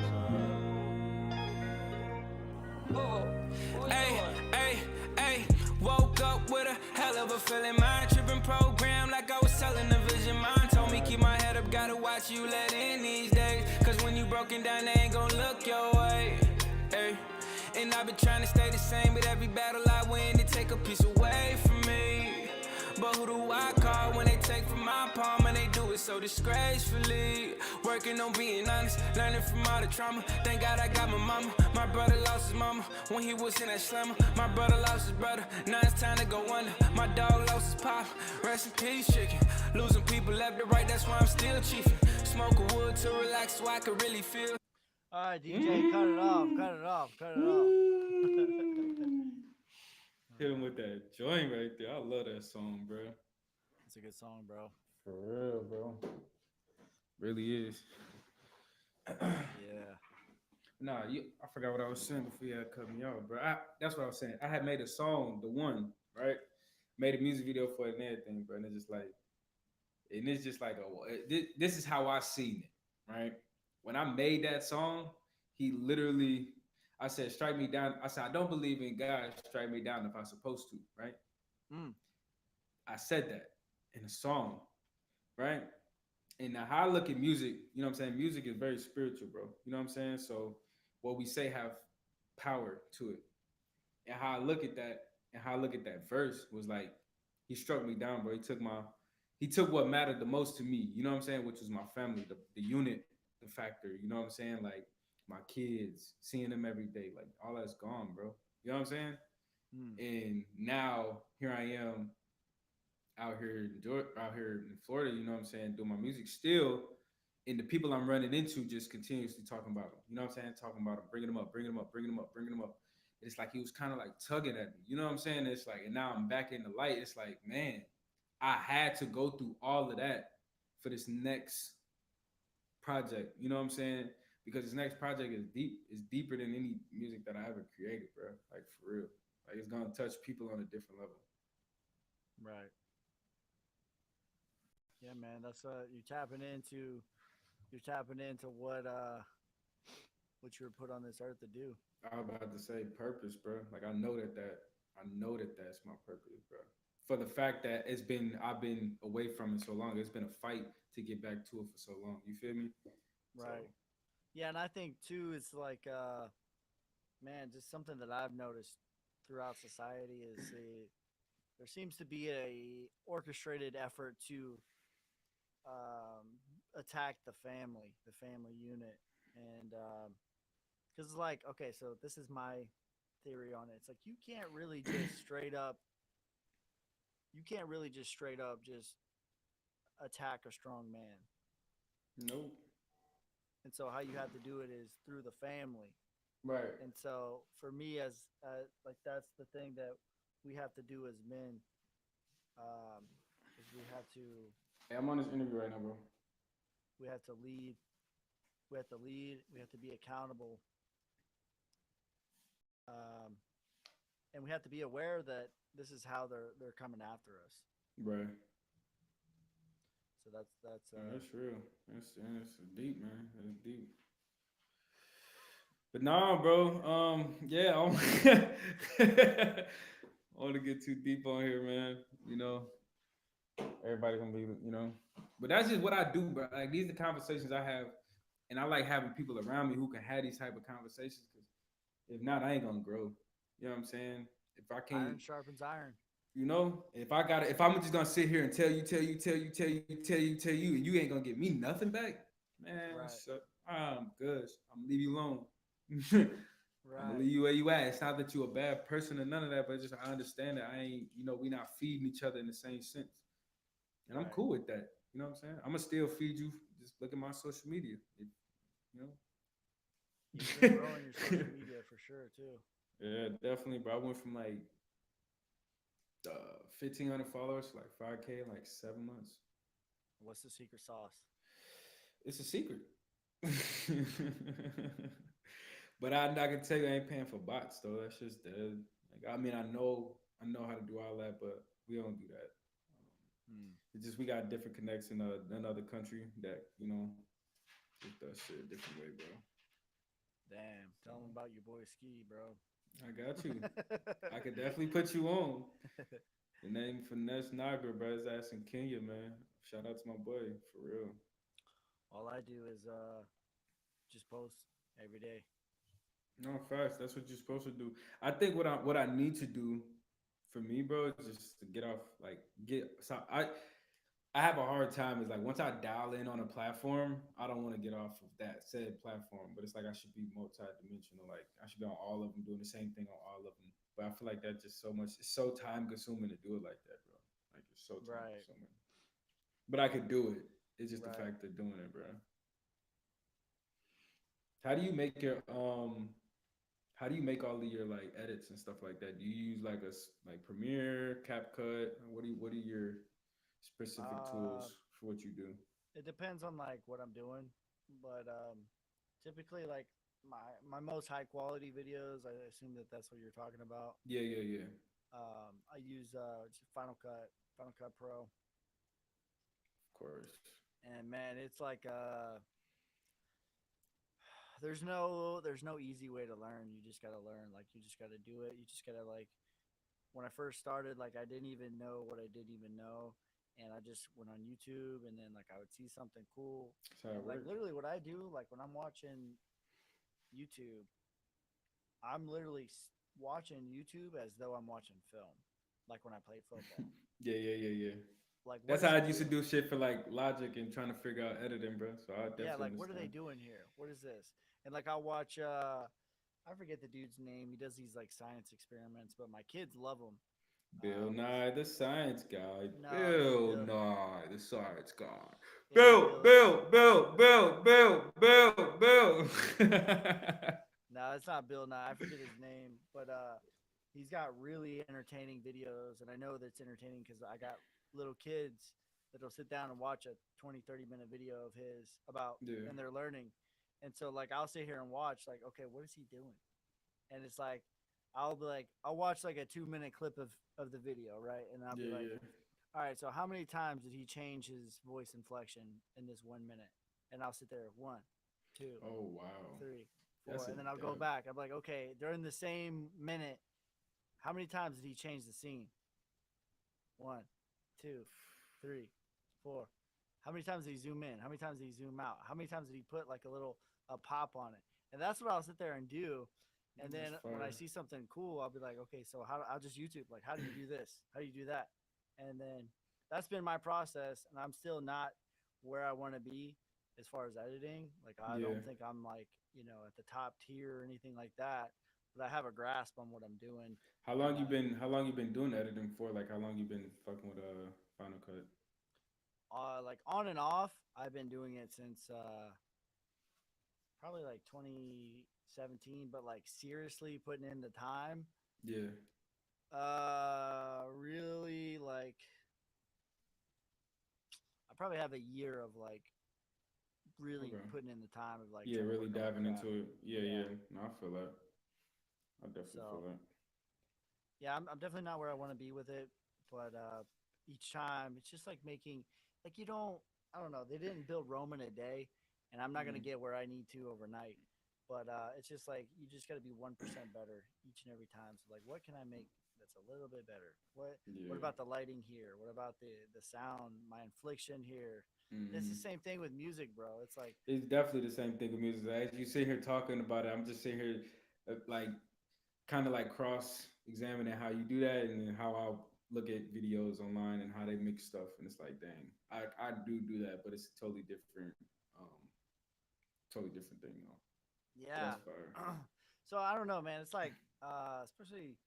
Hey, hey, hey, woke up with a hell of a feeling. Mind tripping program like I was telling the vision. Mind told me keep my head up, gotta watch you let in these days. Cause when you broken down, they ain't gon' look your way. Hey, and I've been trying to stay the same, but every battle I win, they take a piece away from me. But who do I call when they take from my palm and they do it so disgracefully? Working on being honest, learning from all the trauma. Thank God I got my mama. My brother lost his mama when he was in that slammer. My brother lost his brother, now it's time to go under. My dog lost his pop, rest in peace chicken. Losing people left to right, that's why I'm still chiefing. Smoke a wood to relax so I can really feel. All right, DJ, cut it off, cut it off, cut it off. Hit him with that joint right there. I love that song, bro. It's a good song, bro. For real, bro. Really is. Yeah. Nah, I forgot what I was saying before you had cut me off, bro. That's what I was saying. I had made a song, The One, right? Made a music video for it and everything, bro. And it's just like, this is how I seen it, right? When I made that song, he literally, I said, strike me down. I said, I don't believe in God, strike me down if I'm supposed to, right? Mm. I said that in a song, right? And now how I look at music, you know what I'm saying? Music is very spiritual, bro. You know what I'm saying? So what we say have power to it. And how I look at that and how I look at that verse was like, he struck me down, bro. He took what mattered the most to me, you know what I'm saying? Which was my family, the unit, the factor, you know what I'm saying? Like my kids, seeing them every day, like all that's gone, bro. You know what I'm saying? Mm. And now here I am out here in Florida, you know what I'm saying, doing my music still, and the people I'm running into just continuously talking about them. You know what I'm saying? Talking about them, bringing them up, bringing them up, bringing them up, bringing them up. It's like he was kind of like tugging at me. You know what I'm saying? It's like, and now I'm back in the light. It's like, man, I had to go through all of that for this next project. You know what I'm saying? Because this next project is deep. It's deeper than any music that I ever created, bro. Like for real. Like it's gonna touch people on a different level. Right. Yeah, man. That's you tapping into you're tapping into what you were put on this earth to do. I was about to say purpose, bro. Like I know that that's my purpose, bro. For the fact that I've been away from it so long. It's been a fight to get back to it for so long. You feel me? So Right. Yeah, and I think too, it's like, man, just something that I've noticed throughout society is there seems to be a orchestrated effort to attack the family unit, and because like, okay, so this is my theory on it. It's like you can't really just straight up just attack a strong man, nope. and so how you have to do it is through the family. Right. And so for me, as like that's the thing that we have to do as men, is Hey, I'm on this interview right now, bro. we have to lead, we have to be accountable, um, and we have to be aware that this is how they're coming after us. Right. So that's Yeah, that's real. That's deep, man. That's deep. But nah, bro. Yeah, I want to get too deep on here, man. You know, everybody gonna be, you know. But that's just what I do, bro. Like these are the conversations I have, and I like having people around me who can have these type of conversations. Because if not, I ain't gonna grow. You know what I'm saying? If I can't, iron sharpens iron. you know, if I'm just gonna sit here and tell you, and you ain't gonna get me nothing back, man. Right, So I'm good. I'm gonna leave you alone. I'm gonna right, leave you where you at. It's not that you're a bad person or none of that, but just I understand that I ain't, you know, we not feeding each other in the same sense, and I'm right. cool with that. You know what I'm saying? I'm gonna still feed you. Just look at my social media. You You've know. been growing your social media for sure too. Yeah, definitely, bro. I went from like 1,500 followers to like 5K in like 7 months. What's the secret sauce? It's a secret. But I can tell you, I ain't paying for bots though. That's just dead. Like I mean, I know how to do all that, but we don't do that. Hmm. It's just we got different connects in another country that you know it does shit a different way, bro. Damn, tell them about your boy Ski, bro. I got you. I could definitely put you on. The name Finesse Nagra, bro. His ass in Kenya, man. Shout out to my boy, for real. All I do is just post every day. No, facts. That's what you're supposed to do. I think what I need to do for me, bro, is just to get off like get so I have a hard time is like once I dial in on a platform, I don't want to get off of that said platform. But it's like I should be multi-dimensional. Like I should be on all of them, doing the same thing on all of them. But I feel like that's just so much. It's so time consuming to do it like that, bro. Like it's so time Right, consuming. But I could do it. It's just the right. fact of doing it, bro. How do you make your How do you make all of your like edits and stuff like that? Do you use like like Premiere, CapCut? What are your specific Uh, tools for what you do? it depends on like what I'm doing, but typically like my most high quality videos. I assume that that's what you're talking about. Yeah, yeah, yeah. I use just Final Cut Pro, Of course. and man, it's like there's no easy way to learn. You just gotta learn. Like you just gotta do it. You just gotta like. When I first started, like I didn't even know what I didn't even know, and I just went on YouTube, and then like I would see something cool, That's how it and like works. literally what I do, like when I'm watching YouTube, I'm literally watching YouTube as though I'm watching film, like when I played football. Yeah, yeah, yeah, yeah. Like what That's is how he I used to doing? do shit for like Logic and trying to figure out editing, bro. So I Yeah, definitely like what are they understand. doing here? What is this? And like I'll watch I forget the dude's name. He does these like science experiments, but my kids love him. Bill What is Nye, the science guy. no, it's Bill Bill. Nye, the science guy. It's Bill, Bill. Bill, Bill, Bill, Bill, Bill, Bill. No, it's not Bill Nye. I forget his name, but he's got really entertaining videos, and I know that's entertaining because I got little kids that'll sit down and watch a 20, 30-minute video of his about, Yeah, and they're learning. And so, like, I'll sit here and watch, like, okay, what is he doing? And it's like, I'll be like, I'll watch like a 2-minute clip of the video, right? And I'll be yeah, like, yeah. all right, so how many times did he change his voice inflection in this 1 minute? and I'll sit there 1, 2, Oh wow. 3, That's 4, a and then I'll go dub. back. I'm like, okay, during the same minute, how many times did he change the scene? 1, 2, 3, 4. How many times did he zoom in? How many times did he zoom out? How many times did he put like a pop on it? And that's what I'll sit there and do. And That's then when I fire. see something cool, I'll be like, okay, so I'll just YouTube like, how do you do this? How do you do that? And then that's been my process, and I'm still not where I want to be as far as editing. Like I Yeah. don't think I'm like at the top tier or anything like that, but I have a grasp on what I'm doing. And How long you been doing editing for? Like how long you been fucking with Final Cut? like on and off, I've been doing it since probably like 2017, but like seriously putting in the time, Yeah. really like I probably have a year of like really Okay. putting in the time of like Yeah, trying to really work on my diving craft. into it. Yeah, Yeah. yeah. No, I feel that. I definitely feel So that. yeah, I'm definitely not where I want to be with it, but each time it's just like making like you don't I don't know they didn't build Rome in a day, and I'm not gonna Mm. get where I need to overnight, but it's just like you just got to be 1% better each and every time. So like, what can I make that's a little bit better? What Yeah. about the lighting here? What about the sound? My infliction here. It's the Hmm. same thing with music, bro. It's like It's definitely the same thing with music. As you sit here talking about it, I'm just sitting here, like, kind of like cross examining how you do that, and then how I look at videos online and how they mix stuff, and it's like, dang, I do that, but it's a um, totally different thing, though. But yeah. that's fire. So I don't know, man. It's like especially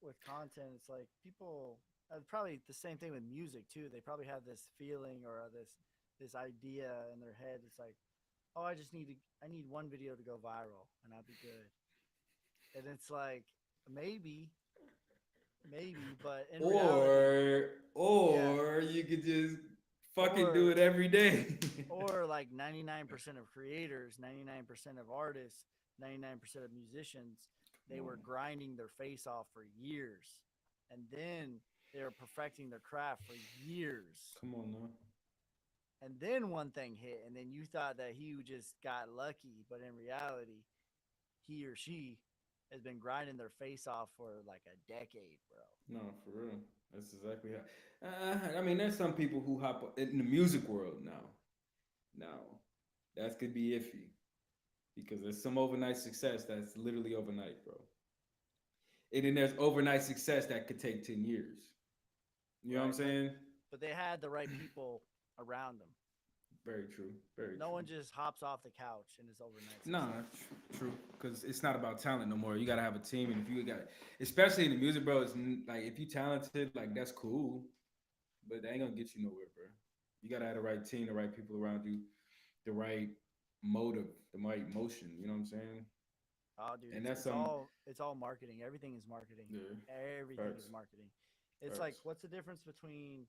with content, it's like people probably the same thing with music too. They probably have this feeling or this idea in their head. It's like, oh, I need one video to go viral and I'll be good. And it's like maybe, maybe, but in reality, Or yeah, or you could just fucking do or it every day. or like 99% of creators, 99% of artists, 99% of musicians, Come they were on, grinding their face off for years. And then they were perfecting their craft for years. come on now. And then one thing hit, and then you thought that he just got lucky, but in reality, he or she has been grinding their face off for like a decade, bro. No, for real. That's exactly how. I mean, there's some people who hop in the music world now. Now, that could be iffy because there's some overnight success that's literally overnight, bro. And then there's overnight success that could take 10 years. You know what I'm Right, saying? but they had the right people around them. Very true. Very No true. one just hops off the couch and is overnight Nah, success. true. Because it's not about talent no more. You gotta have a team, and if you got, especially in the music, bro, like if you talented, like that's cool, but they ain't gonna get you nowhere, bro. You gotta have the right team, the right people around you, the right motive, the right motion. You know what I'm saying? Oh, dude, And that's some, it's all marketing. Everything is marketing. yeah, Everything is facts, marketing. It's like facts. what's the difference between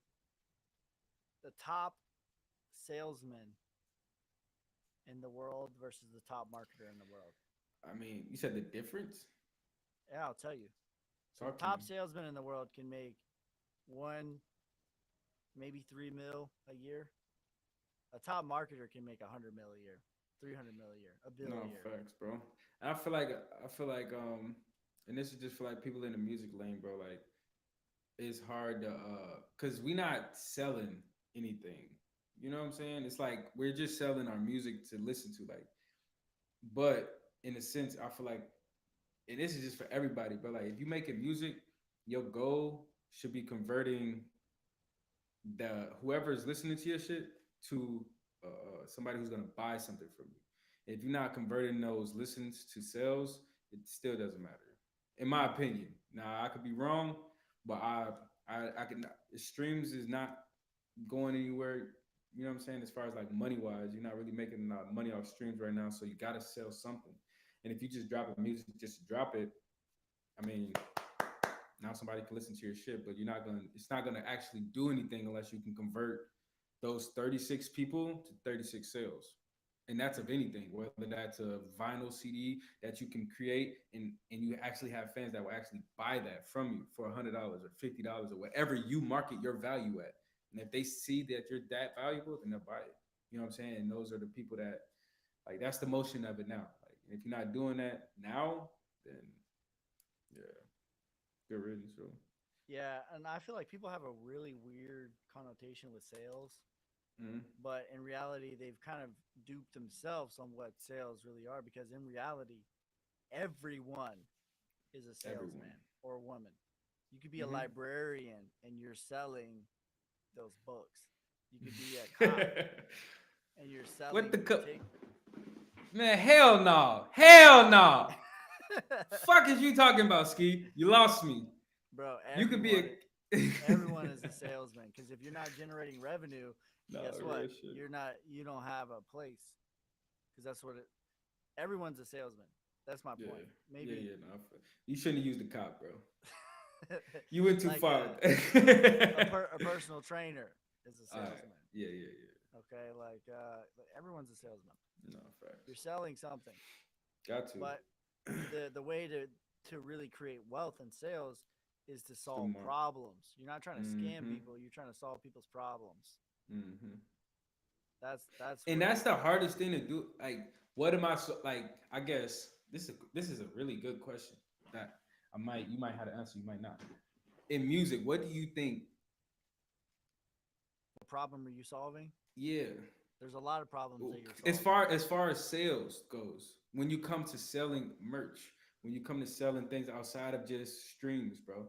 the top salesman in the world versus the top marketer in the world? I mean, you said the difference. Yeah, I'll tell you. So the Talk to me. top salesman in the world can make one, maybe 3 mil a year. A top marketer can make 100 mil a year, 300 mil a year, a bill a No year. facts, bro. And I feel like, and this is just for like people in the music lane, bro. Like it's hard to cause we not selling anything. You know what I'm saying? It's like we're just selling our music to listen to, like, but in a sense, I feel like, and this is just for everybody, but like if you making music, your goal should be converting the whoever is listening to your shit to somebody who's gonna buy something from you. If you're not converting those listens to sales, it still doesn't matter, in my opinion. Now I could be wrong, but I can. Streams is not going anywhere. You know what I'm saying? As far as like money wise, you're not really making money off streams right now, so you gotta sell something. And if you just drop a music just to drop it, I mean, now somebody can listen to your shit, but you're not gonna. It's not gonna actually do anything unless you can convert those 36 people to 36 sales, and that's of anything. Whether that's a vinyl CD that you can create, and you actually have fans that will actually buy that from you for $100 or $50 or whatever you market your value at. And if they see that you're that valuable, then they'll buy it. You know what I'm saying? And those are the people that like that's the motion of it now. Like if you're not doing that now, then yeah, good riddance, bro. Yeah, and I feel like people have a really weird connotation with sales, Mm-hmm. but in reality, they've kind of duped themselves on what sales really are because in reality, everyone is a Everyone. salesman or a woman. You could be a Mm-hmm. librarian and you're selling those books. You could be a cop and you're What selling the take man? Hell no! Hell no! Fuck is you talking about, Ski? You lost me. Bro, You could be a everyone is a salesman because if you're not generating revenue, no guess real what? shit. You don't have a place because that's what it. Everyone's a salesman. That's my Yeah, point. yeah, Maybe yeah. No, you shouldn't have used the cop, bro. You went too like far. a personal trainer is a All right. salesman. Yeah, yeah, yeah. Okay, like everyone's a salesman. No facts. You're selling something, Got to. but the way to really create wealth in sales is to solve more. problems. You're not trying to scam Mhm. people. You're trying to solve people's problems. Mm-hmm. That's And where that's the hardest thing to do. Like, what am I so like? I guess this is a really good question that you might have to answer, you might not. In music, what do you think? what problem are you solving? Yeah, There's a lot of problems that you're as solving. far as sales goes, when you come to selling merch, when you come to selling things outside of just streams, bro,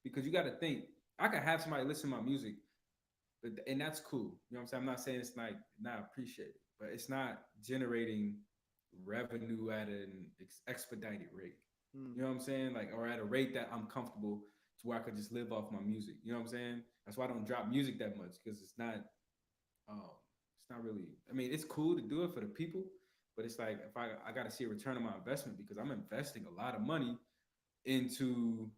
because you got to think. I could have somebody listen to my music, but and that's cool. You know what I'm saying? I'm not saying it's like not appreciated, but it's not generating revenue at an expedited rate. Mm. You know what I'm saying? Like, or at a rate that I'm comfortable to where I could just live off my music. You know what I'm saying? That's why I don't drop music that much because um, it's not really. I mean, it's cool to do it for the people, but it's like if I got to see a return on my investment because I'm investing a lot of money into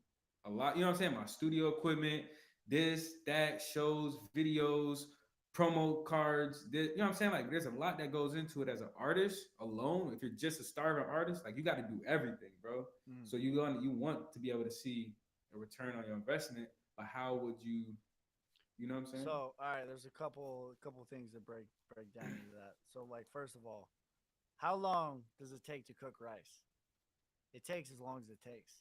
a lot. You know what I'm saying? My studio equipment, this, that, shows, videos, promo cards. You know what I'm saying? Like, there's a lot that goes into it as an artist alone. If you're just a starving artist, like you got to do everything, bro. Mm. So you want to be able to see a return on your investment, but how would you? You know what I'm saying? So, all right, there's a couple things that break down into that. So, like first of all, how long does it take to cook rice? It takes as long as it takes.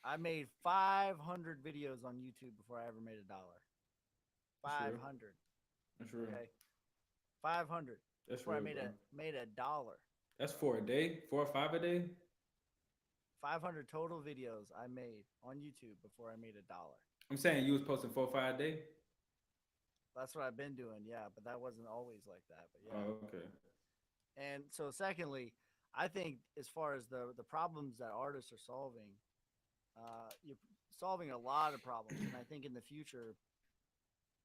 I made 500 videos on YouTube before I ever made $1. That's real. 500. That's real. Okay. 500 That's before real, I made bro. made $1. That's 4 a day, 4 or 5 a day. 500 total videos I made on YouTube before I made $1. I'm saying you was posting 4 or 5 a day. That's what I've been doing, yeah, but that wasn't always like that. But yeah. Oh, okay. And so secondly, I think as far as the problems that artists are solving, you're solving a lot of problems. And I think in the future,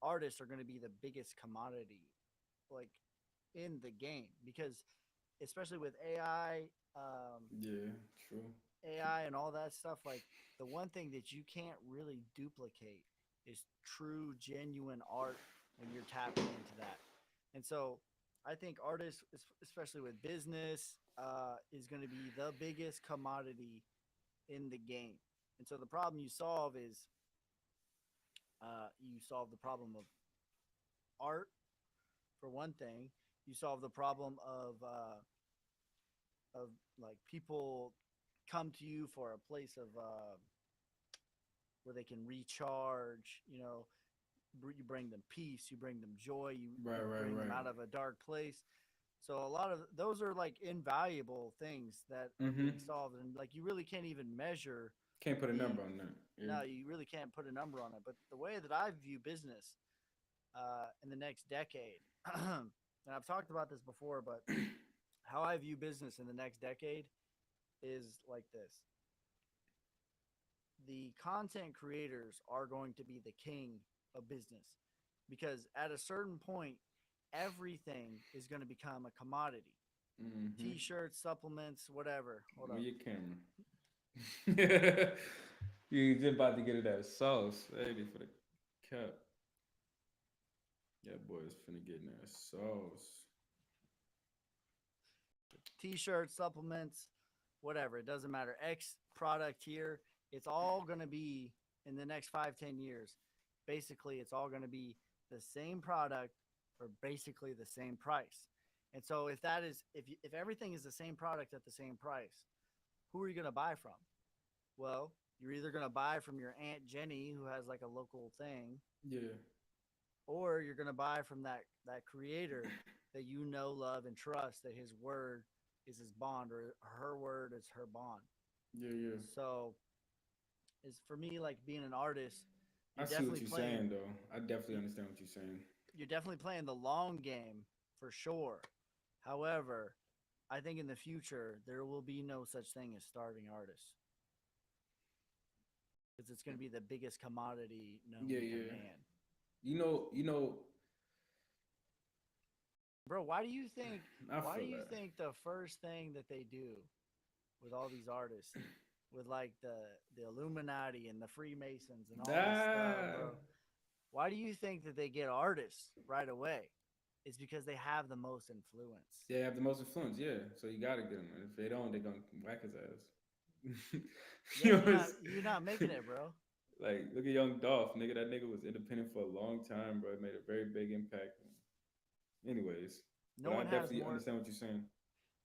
artists are going to be the biggest commodity, like in the game, because especially with Yeah, true. AI and all that stuff, like the one thing that you can't really duplicate is true, genuine art when you're tapping into that. And so I think artists, especially with business, is going to be the biggest commodity in the game. And so the problem you solve is you solve the problem of art for one thing. You solve the problem of like people come to you for a place of where they can recharge. You know, you bring them peace, you bring them joy, you Right, bring them right. out of a dark place. So a lot of those are like invaluable things that are Mm-hmm. being solved, and like you really can't even measure. Can't put a the number on that. Yeah. No, you really can't put a number on it. But the way that I view business in the next decade, and I've talked about this before, but how I view business in the next decade is like this. The content creators are going to be the king of business because at a certain point, everything is going to become a commodity. Mm-hmm. T-shirts, supplements, whatever. Hold Where up. your camera? You just about to get it that sauce, baby, for the cup. Yeah, boy's finna get in that sauce. T-shirts, supplements, whatever. It doesn't matter. X product here. It's all going to be in the next 5, 10 years. Basically, it's all going to be the same product for basically the same price. And so if that is if everything is the same product at the same price, who are you going to buy from? Well, you're either going to buy from your Aunt Jenny who has like a local thing, Yeah. or you're going to buy from that creator that you know, love and trust, that his word is his bond or her word is her bond. Yeah, yeah. So is for me like being an artist, I you're see what definitely you're playing saying, though. I definitely understand what you're saying. you're definitely playing the long game for sure. However, I think in the future there will be no such thing as starving artists because it's going to be the biggest commodity known Yeah, to yeah. man. You know, Bro, why do you think I why do feel you that. think the first thing that they do with all these artists with like the Illuminati and the Freemasons and all this stuff, Ah, bro? Why do you think that they get artists right away? It's because they have the most influence. they have the most influence, yeah. So you gotta get them. If they don't, they're gonna whack his ass. Yeah, you know you're what I'm not you're not making saying? it, bro. Like, look at Young Dolph, nigga. That nigga was independent for a long time, bro. It made a very big impact. Anyways, No but I one has definitely more understand what you're saying.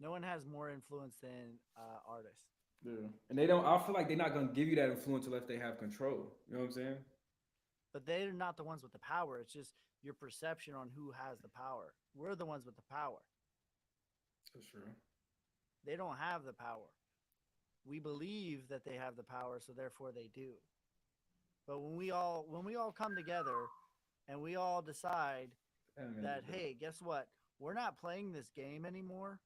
no one has more influence than artists. Yeah, and they don't. I feel like they're not gonna give you that influence unless they have control. You know what I'm saying? But they're not the ones with the power. It's just your perception on who has the power. We're the ones with the power. That's true. They don't have the power. We believe that they have the power, so therefore they do. But when we all come together and we all decide that hey, guess what? We're not playing this game anymore.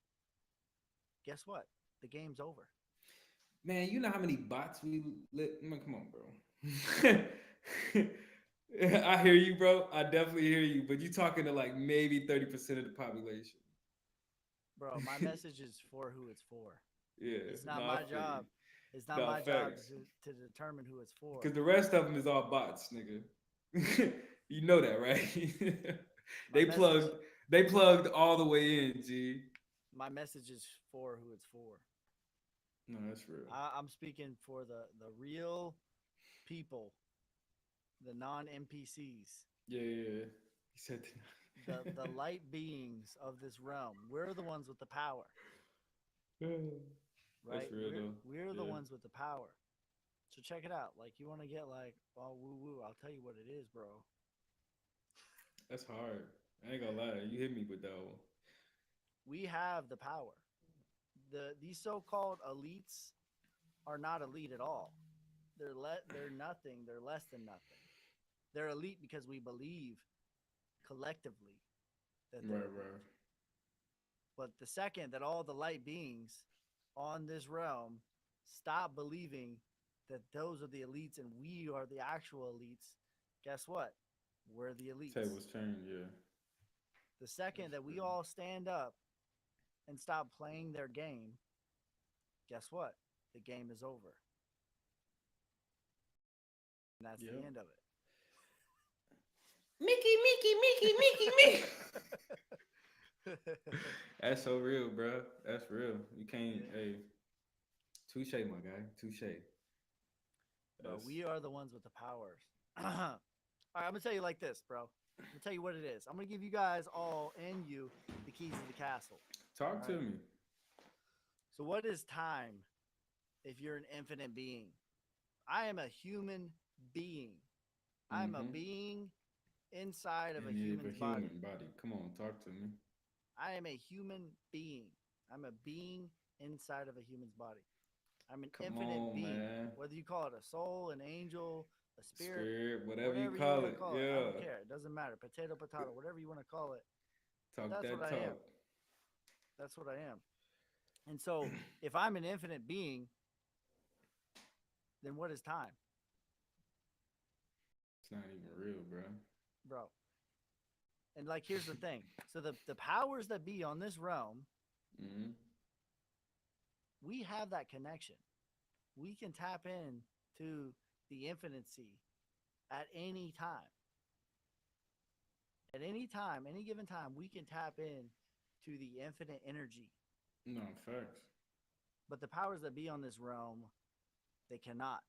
Guess what? The game's over. Man, you know how many bots we lit? Man, come on, bro. I hear you, bro. I definitely hear you. But you talking to like maybe 30% of the population. Bro, my message is for who it's for. Yeah, It's not nah, I my feel you. job. It's not Nah, my job facts. to determine who it's for. Because the rest of them is all bots, nigga. You know that, right? My they message plugged. They plugged all the way in. G. my message is for who it's for. No, that's real. I'm speaking for the real people, the non NPCs, Yeah, yeah, yeah. He said. the light beings of this realm. We're the ones with the power, That's right? real We're though. we're the Yeah. ones with the power. So check it out. Like you want to get like all woo woo? I'll tell you what it is, bro. That's hard. I ain't gonna lie. You hit me with that one. We have the power. These so-called elites are not elite at all. They're nothing. They're less than nothing. They're elite because we believe collectively that they're Right, elite. right. But the second that all the light beings on this realm stop believing that those are the elites and we are the actual elites, guess what? We're the elites. Tables turned. Yeah. The second That's that we real. all stand up and stop playing their game, guess what? The game is over. And that's the Yep. end of Mickey, Mickey, Mickey, Mickey, Mickey. it. That's so real, bro. That's real. You can't. Hey, touche, my guy. Touche. But That's we are the ones with the powers. All right, I'm gonna tell you like this, bro. I'm gonna tell you what it is. I'm gonna give you guys all and you the keys to the castle. talk to Right. me. So, what is time if you're an infinite being? I am a human being. I'm a Mm-hmm. being inside of a And you have a human's body. human body. Come on, talk to me. I am a human being. I'm a being inside of a human's body. I'm an Come infinite on, being. man. Whether you call it a soul, an angel, a spirit, Spirit, whatever you whatever you call want to it. call it, I Yeah. don't care. It doesn't matter. Potato, potato, whatever you want to call it. Talk That's what that I am. talk. That's what I am. And so, if I'm an infinite being, then what is time, It's not even real, bro. bro? And like, here's the thing. So the powers that be on this realm, Mm-hmm. we have that connection. We can tap in to the infinicy at any time. At any time, any given time, we can tap in to the infinite energy. No, facts. But the powers that be on this realm, they cannot.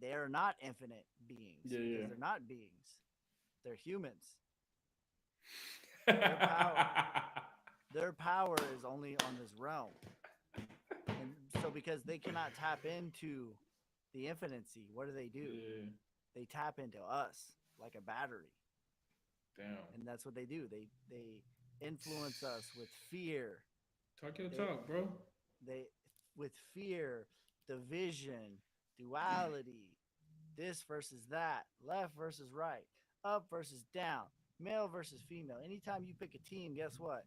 They are not infinite beings Yeah, because yeah. they're not beings. They're humans. Their power, their power is only on this realm. And so because they cannot tap into the infinicy, what do? Yeah. They tap into us like a battery. Damn. And that's what they do. They influence us with fear. Talk your They talk, bro. they with fear, division, duality, this versus that, left versus right, up versus down, male versus female. Anytime you pick a team, guess what?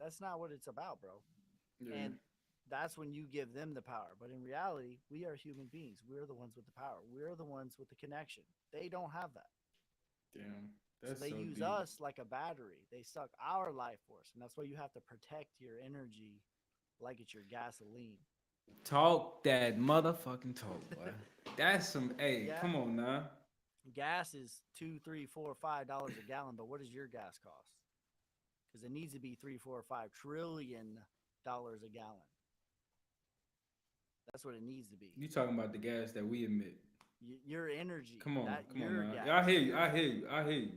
That's not what it's about, bro. Yeah. And that's when you give them the power. But in reality, we are human beings. We're the ones with the power. We're the ones with the connection. They don't have that. Damn. So That's they so use deep. us like a battery. They suck our life force. And that's why you have to protect your energy like it's your gasoline. Talk that motherfucking talk, boy. That's some. Hey, Yeah. come on now. Gas is $2, $3, $4, $5 a gallon, but what does your gas cost? Because it needs to be $3, $4, $5 trillion a gallon. That's what it needs to be. You talking about the gas that we emit? Your energy. Come on, that, come on your now. gas, Yeah, I hear you. your- I hear you. I hear you.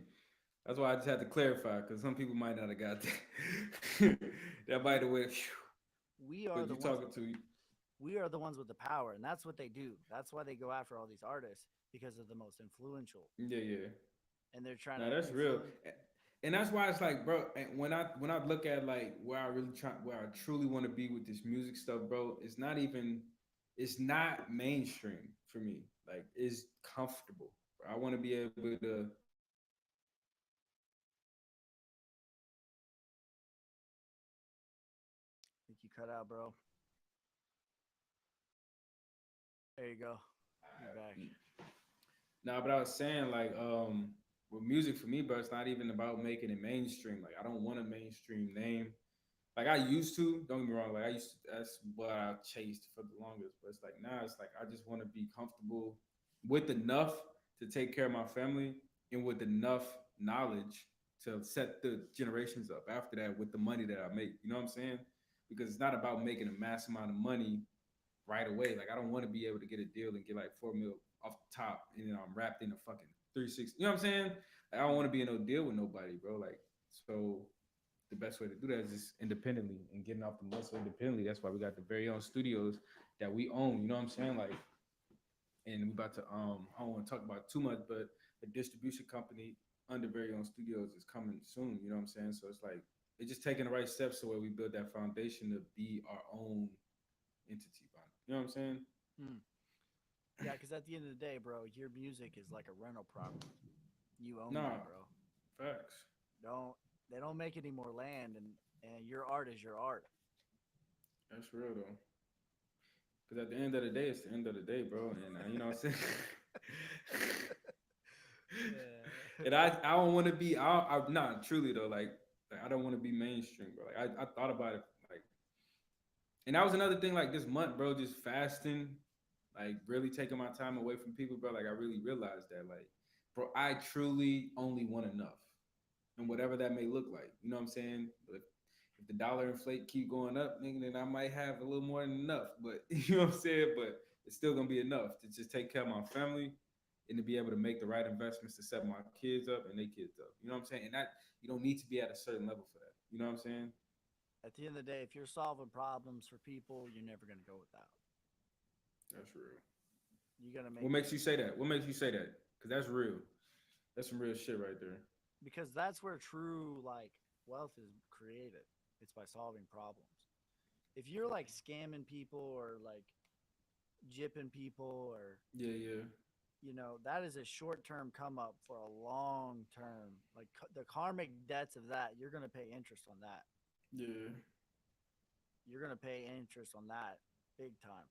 That's why I just had to clarify because some people might not have got that. That might have went. We are But the you ones. talking to? We are the ones with the power, and that's what they do. That's why they go after all these artists because they're the most influential, Yeah, yeah. and they're trying No, to. that's real. influence- And that's why it's like, bro. And when I look at like where I truly want to be with this music stuff, bro, it's not mainstream for me. Like, it's comfortable. I want to be able to. I think you cut out, bro. There you go. You're back. Nah, but I was saying like, with music for me, bro, it's not even about making it mainstream. Like, I don't want a mainstream name. Like I used to, don't get me wrong. Like that's what I chased for the longest. But it's like now, it's like I just want to be comfortable with enough to take care of my family and with enough knowledge to set the generations up after that with the money that I make. You know what I'm saying? Because it's not about making a mass amount of money right away. Like I don't want to be able to get a deal and get like 4 mil off the top, and then I'm wrapped in a fucking 360. You know what I'm saying? Like, I don't want to be in no deal with nobody, bro. Like so. The best way to do that is just independently and getting off the muscle independently. That's why we got the very own studios that we own. You know what I'm saying? Like, and we about to I don't want to talk about it too much, but a distribution company under very own studios is coming soon. You know what I'm saying? So it's like it's just taking the right steps so where we build that foundation to be our own entity. You know what I'm saying? Hmm. Yeah, because at the end of the day, bro, your music is like a rental property. You own Nah. that, bro. Facts. They don't make any more land, and your art is your art. That's real though. Because at the end of the day, it's the end of the day, bro. And you know what I'm saying? Yeah. And I don't want to be. I'm not truly though. Like I don't want to be mainstream, bro. Like I thought about it, like, and that was another thing. Like this month, bro, just fasting, like really taking my time away from people, bro. Like I really realized that, like, bro, I truly only want enough, and whatever that may look like. You know what I'm saying? But if the dollar inflate keep going up, nigga, then I might have a little more than enough. But you know what I'm saying? But it's still gonna be enough to just take care of my family and to be able to make the right investments to set my kids up and their kids up. You know what I'm saying? And that you don't need to be at a certain level for that. You know what I'm saying? At the end of the day, if you're solving problems for people, you're never gonna go without. That's real. You're gonna make. What makes you say that? What makes you say that? Because that's real. That's some real shit right there. Because that's where true like wealth is created. It's by solving problems. If you're like scamming people or like jipping people or Yeah. that is a short-term come up for a long term. Like the karmic debts of that, you're going to pay interest on that. Yeah. You're going to pay interest on that big time.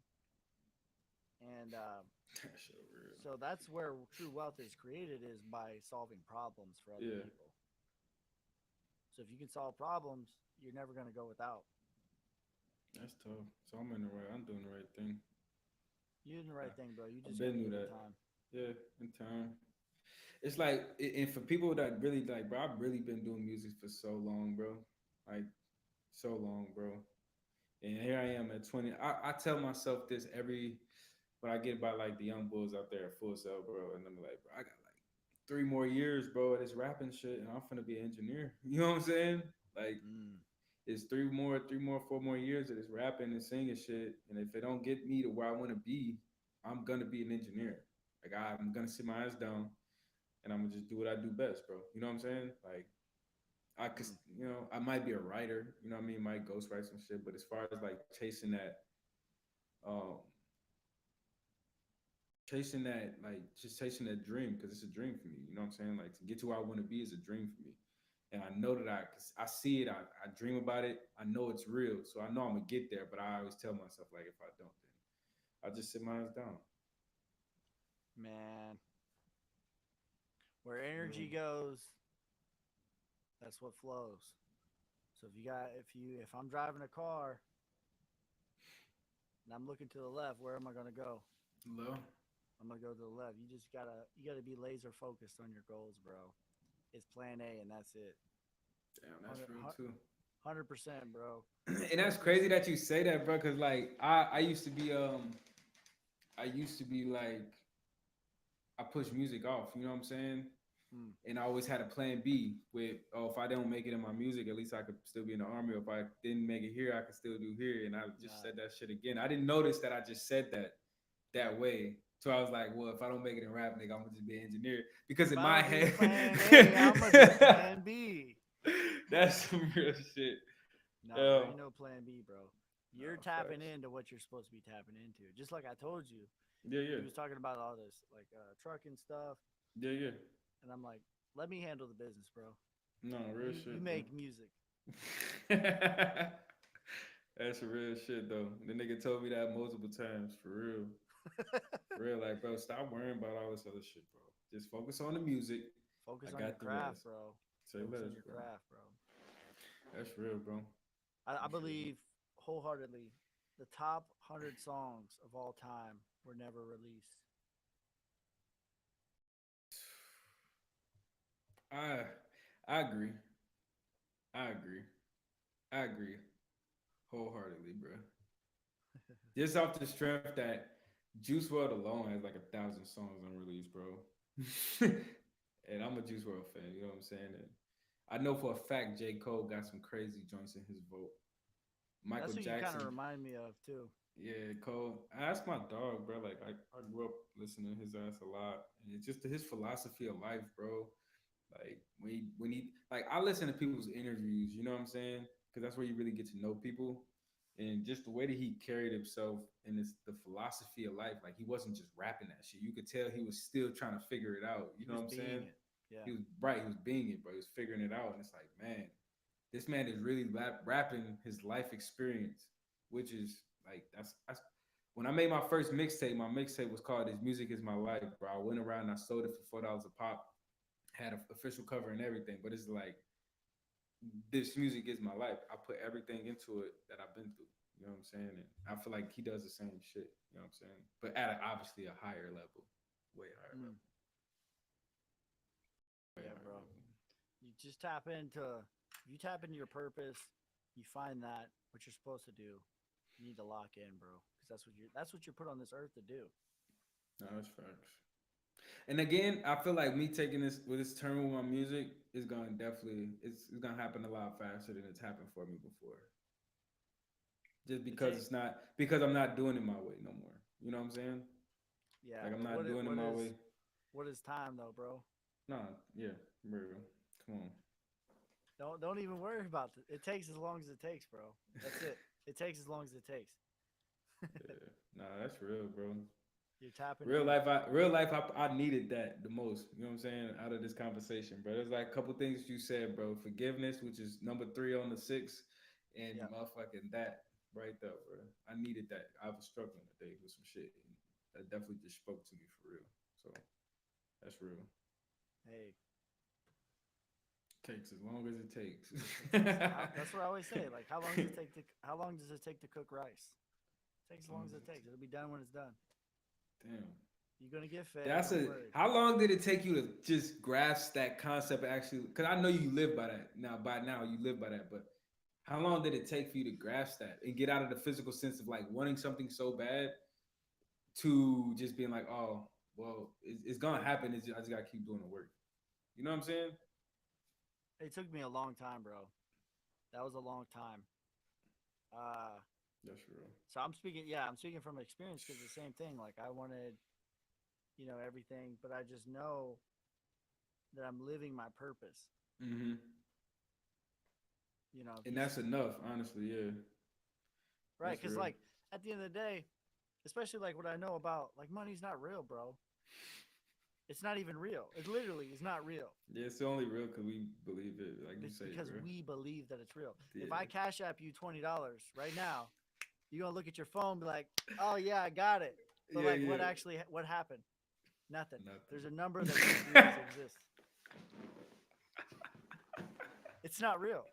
And That's so real. so that's where true wealth is created, is by solving problems for other Yeah. people. So if you can solve problems, you're never going to go without. That's tough. So I'm in the right. I'm doing the right thing. You're doing the right thing, bro. You just been gotta knew give it that. time. Yeah, in time. It's like, and for people that really like, bro, I've really been doing music for so long, bro. Like, so long, bro. And here I am at 20. I tell myself this when I get by like the young bulls out there at Full Sail, bro. And I'm like, bro, I got like 3 more years, bro, of this rapping shit, and I'm finna be an engineer. You know what I'm saying? Like, it's 4 more years of this rapping and singing shit. And if it don't get me to where I want to be, I'm gonna be an engineer. Like, I'm gonna sit my ass down and I'm gonna just do what I do best, bro. You know what I'm saying? Like, I could, I might be a writer. You know what I mean? Might ghostwrite some shit, but as far as like um, just chasing that dream, because it's a dream for me. You know what I'm saying? Like, to get to where I want to be is a dream for me. And I know that I see it, I dream about it, I know it's real. So I know I'm gonna get there, but I always tell myself, like, if I don't, then I'll just sit my ass down. Man. Where energy goes, that's what flows. So if I'm driving a car and I'm looking to the left, where am I gonna go? Low. I'm gonna go to the left. You gotta be laser focused on your goals, bro. It's plan A and that's it. Damn, that's real too. 100%, bro. And that's crazy that you say that, bro, because like I used to be like, I push music off, you know what I'm saying? And I always had a plan B with, if I don't make it in my music, at least I could still be in the army. Or if I didn't make it here, I could still do here. And I just said that shit again. I didn't notice that I just said that way. So I was like, well, if I don't make it in rap, nigga, I'm gonna just be an engineer. Because in my head, plan A, I'm gonna do plan B. That's some real shit. No, there ain't no plan B, bro. You're tapping facts. into what you're supposed to be tapping into. Just like I told you. Yeah. He was talking about all this, like trucking stuff. Yeah. And I'm like, let me handle the business, bro. No, real shit. You make music. That's some real shit, though. The nigga told me that multiple times, for real. For real, like, bro, stop worrying about all this other shit, bro. Just focus on the music. Focus on your craft, bro. Say less, on your bro. craft, bro. That's real, bro. I believe wholeheartedly the top 100 songs of all time were never released. I agree. I agree wholeheartedly, bro. Just off the strength that Juice WRLD alone has like 1,000 songs unreleased, bro. And I'm a Juice WRLD fan, you know what I'm saying? And I know for a fact J. Cole got some crazy joints in his vote. Michael That's what Jackson. you kind of remind me of too. Yeah, Cole. That's my dog, bro. Like I grew up listening to his ass a lot, and it's just his philosophy of life, bro. Like when he like, I listen to people's interviews, you know what I'm saying? Because that's where you really get to know people, and just the way that he carried himself and the philosophy of life. Like, he wasn't just rapping that shit. You could tell he was still trying to figure it out. You know what I'm saying? Yeah. He was right. He was being it, bro. He was figuring it out, and it's like, man, this man is really rapping his life experience, which is like that's when I made my first mixtape. My mixtape was called "This Music Is My Life," bro. I went around and I sold it for $4 a pop. Had an official cover and everything, but it's like, this music is my life. I put everything into it that I've been through. You know what I'm saying? And I feel like he does the same shit. You know what I'm saying? But at obviously a higher level, way higher level. Yeah, bro. You just tap into your purpose. You find that what you're supposed to do. You need to lock in, bro, because that's what you're put on this earth to do. No, that's facts. And again, I feel like me taking this turn with my music is gonna it's gonna happen a lot faster than it's happened for me before. Just because because I'm not doing it my way no more. You know what I'm saying? Yeah. Like, I'm not doing it my way. What is time though, bro? Nah, yeah, bro. Come on. Don't even worry about it. It takes as long as it takes, bro. That's it. It takes as long as it takes. Yeah. Nah, that's real, bro. You're tapping real life. I needed that the most. You know what I'm saying? Out of this conversation, bro. There's like a couple things you said, bro. Forgiveness, which is number 3 on the 6, and motherfucking that right there, bro. I needed that. I was struggling today with some shit, and that definitely just spoke to me for real. So that's real. Hey. Takes as long as it takes. That's what I always say. Like, how long does it take to cook rice? It takes as long as it takes. It'll be done when it's done. Damn. You're gonna get fed. How long did it take you to just grasp that concept? Actually, because I know you live by that now. By now, you live by that. But how long did it take for you to grasp that and get out of the physical sense of like wanting something so bad to just being like, oh, well, it's gonna happen. I just gotta keep doing the work. You know what I'm saying? It took me a long time, bro. That was a long time. Uh, That's real. so I'm speaking. Yeah, I'm speaking from experience because the same thing. Like I wanted, everything, but I just know that I'm living my purpose. Hmm. If And you that's enough, honestly. Yeah, right, that's because real. like at the end of the day, especially like what I know about like money's not real, bro. It's not even real. It literally is not real. Yeah, it's only real because we believe it, like you It's say, because bro. we believe that it's real. If I Yeah, cash app you $20 right now, you're gonna look at your phone and be like, "Oh yeah, I got it." But yeah, like, yeah. what happened? Nothing. Nothing. There's a number that just believes it exists. It's not real.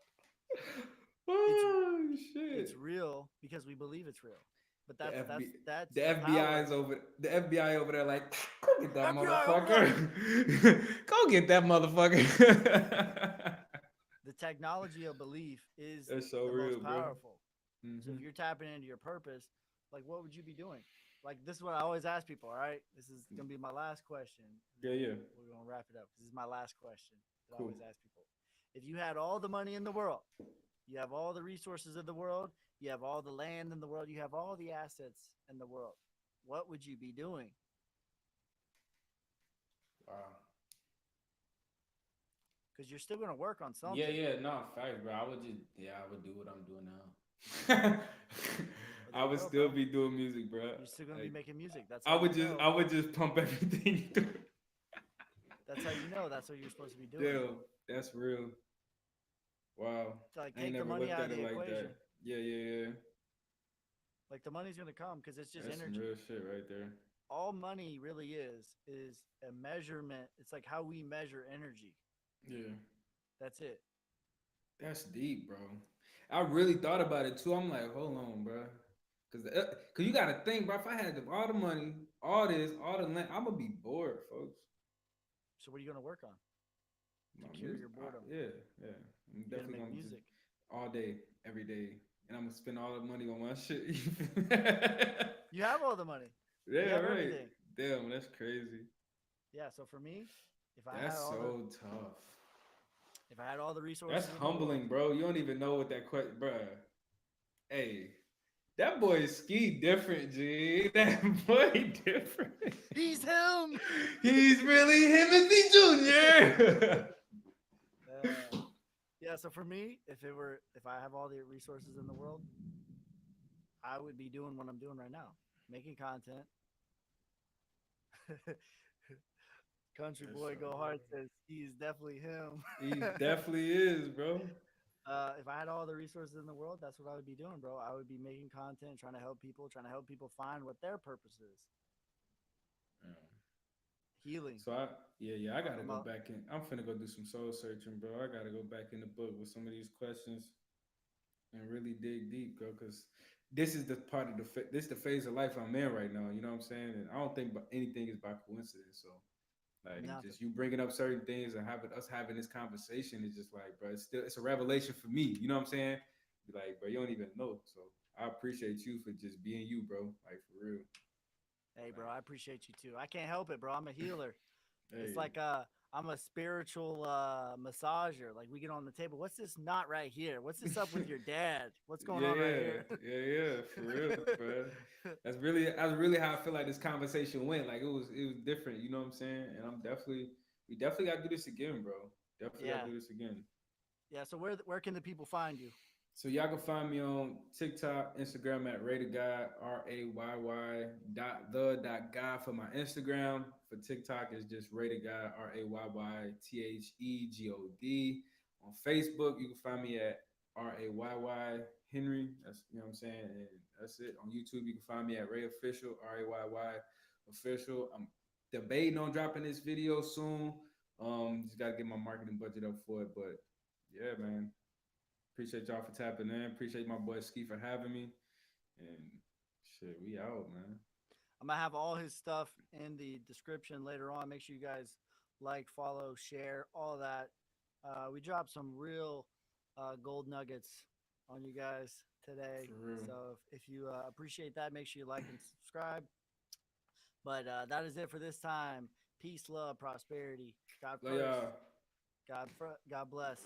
It's Oh it's shit! real because we believe it's real. But The that's that's FBI, that's the the FBI power. is over. The FBI over there, like, go get that FBI, open up. motherfucker. Go get that motherfucker. The technology of belief is That's so the real, most bro. powerful. So Hmm. if you're tapping into your purpose, like what would you be doing? Like this is what I always ask people. All right, this is gonna be my last question. Yeah, yeah. We're gonna wrap it up. This is my last question that I Cool. always ask people. If you had all the money in the world, you have all the resources of the world, you have all the land in the world, you have all the assets in the world, what would you be doing? Wow. Because you're still gonna work on Yeah, something. yeah, no, facts, bro. I would just, yeah, I would do what I'm doing now. Well, there I you would go, still bro. be doing music, bro. You're still gonna be Like, making music. That's how you know. I would just pump everything through. That's how you know. That's what you're supposed to be doing. Damn, that's real. Wow, To, like I ain't take the never money looked out of at it the like that. equation. Yeah, yeah, yeah. Like the money's gonna come because it's just That's some energy. real shit right there. All money really is a measurement. It's like how we measure energy. Yeah, That's it. that's deep, bro. I really thought about it too. I'm like, hold on, bro. Cause you gotta think, bro. If I had all the money, all this, all the land, I'm gonna be bored, folks. So what are you gonna work on My to cure music, your boredom? yeah, yeah. I'm You're gonna definitely make gonna just music. all day, every day, and I'm gonna spend all the money on my shit. You have all the money. You Yeah, have right. everything. Damn, that's crazy. Yeah. So for me, if I had That's all the so tough. if I had all the That's resources in the world, humbling, bro. You don't even know what that question, bro. Hey, that boy ski different, G. That boy different. he's him. He's really Timothy Jr. Yeah. So for me, if I have all the resources in the world, I would be doing what I'm doing right now, making content. Country That's boy so go real. hard says he's definitely him. He definitely is, bro. If I had all the resources in the world, that's what I would be doing, bro. I would be making content, trying to help people find what their purpose is. Yeah. Healing. So yeah, I gotta I'm go out. back in. I'm finna go do some soul searching, bro. I gotta go back in the book with some of these questions and really dig deep, bro. Cause this is the part of this is the phase of life I'm in right now. You know what I'm saying? And I don't think anything is by coincidence. So like Nothing. just you bringing up certain things and having this conversation is just like, bro, it's a revelation for me. You know what I'm saying? Be like, bro, you don't even know. So I appreciate you for just being you, bro. Like for real. Hey, bro, Like, I appreciate you too. I can't help it, bro. I'm a healer. It's hey, like I'm a spiritual massager. Like we get on the table. What's this knot right here? What's this up with your dad? What's going on right yeah, here? yeah, for real, bro. That's really how I feel like this conversation went. Like it was different. You know what I'm saying? And we definitely got to do this again, bro. Definitely got Yeah, to do this again. yeah. So where can the people find you? So y'all can find me on TikTok, Instagram at Rated God, RAYY dot God for my Instagram. For TikTok, it's just Rated God, RAYYTHEGOD. On Facebook, you can find me at RAYY Henry. That's you know what I'm saying, and that's it. On YouTube, you can find me at Ray Official, RAYY Official. I'm debating on dropping this video soon. Just gotta get my marketing budget up for it, but yeah, man. Appreciate y'all for tapping in. Appreciate my boy Ski for having me. And shit, we out, man. I'm gonna have all his stuff in the description later on. Make sure you guys like, follow, share, all that. We dropped some real gold nuggets on you guys today. For real. So if you appreciate that, make sure you like and subscribe. But that is it for this time. Peace, love, prosperity. God Love first. y'all. God bless.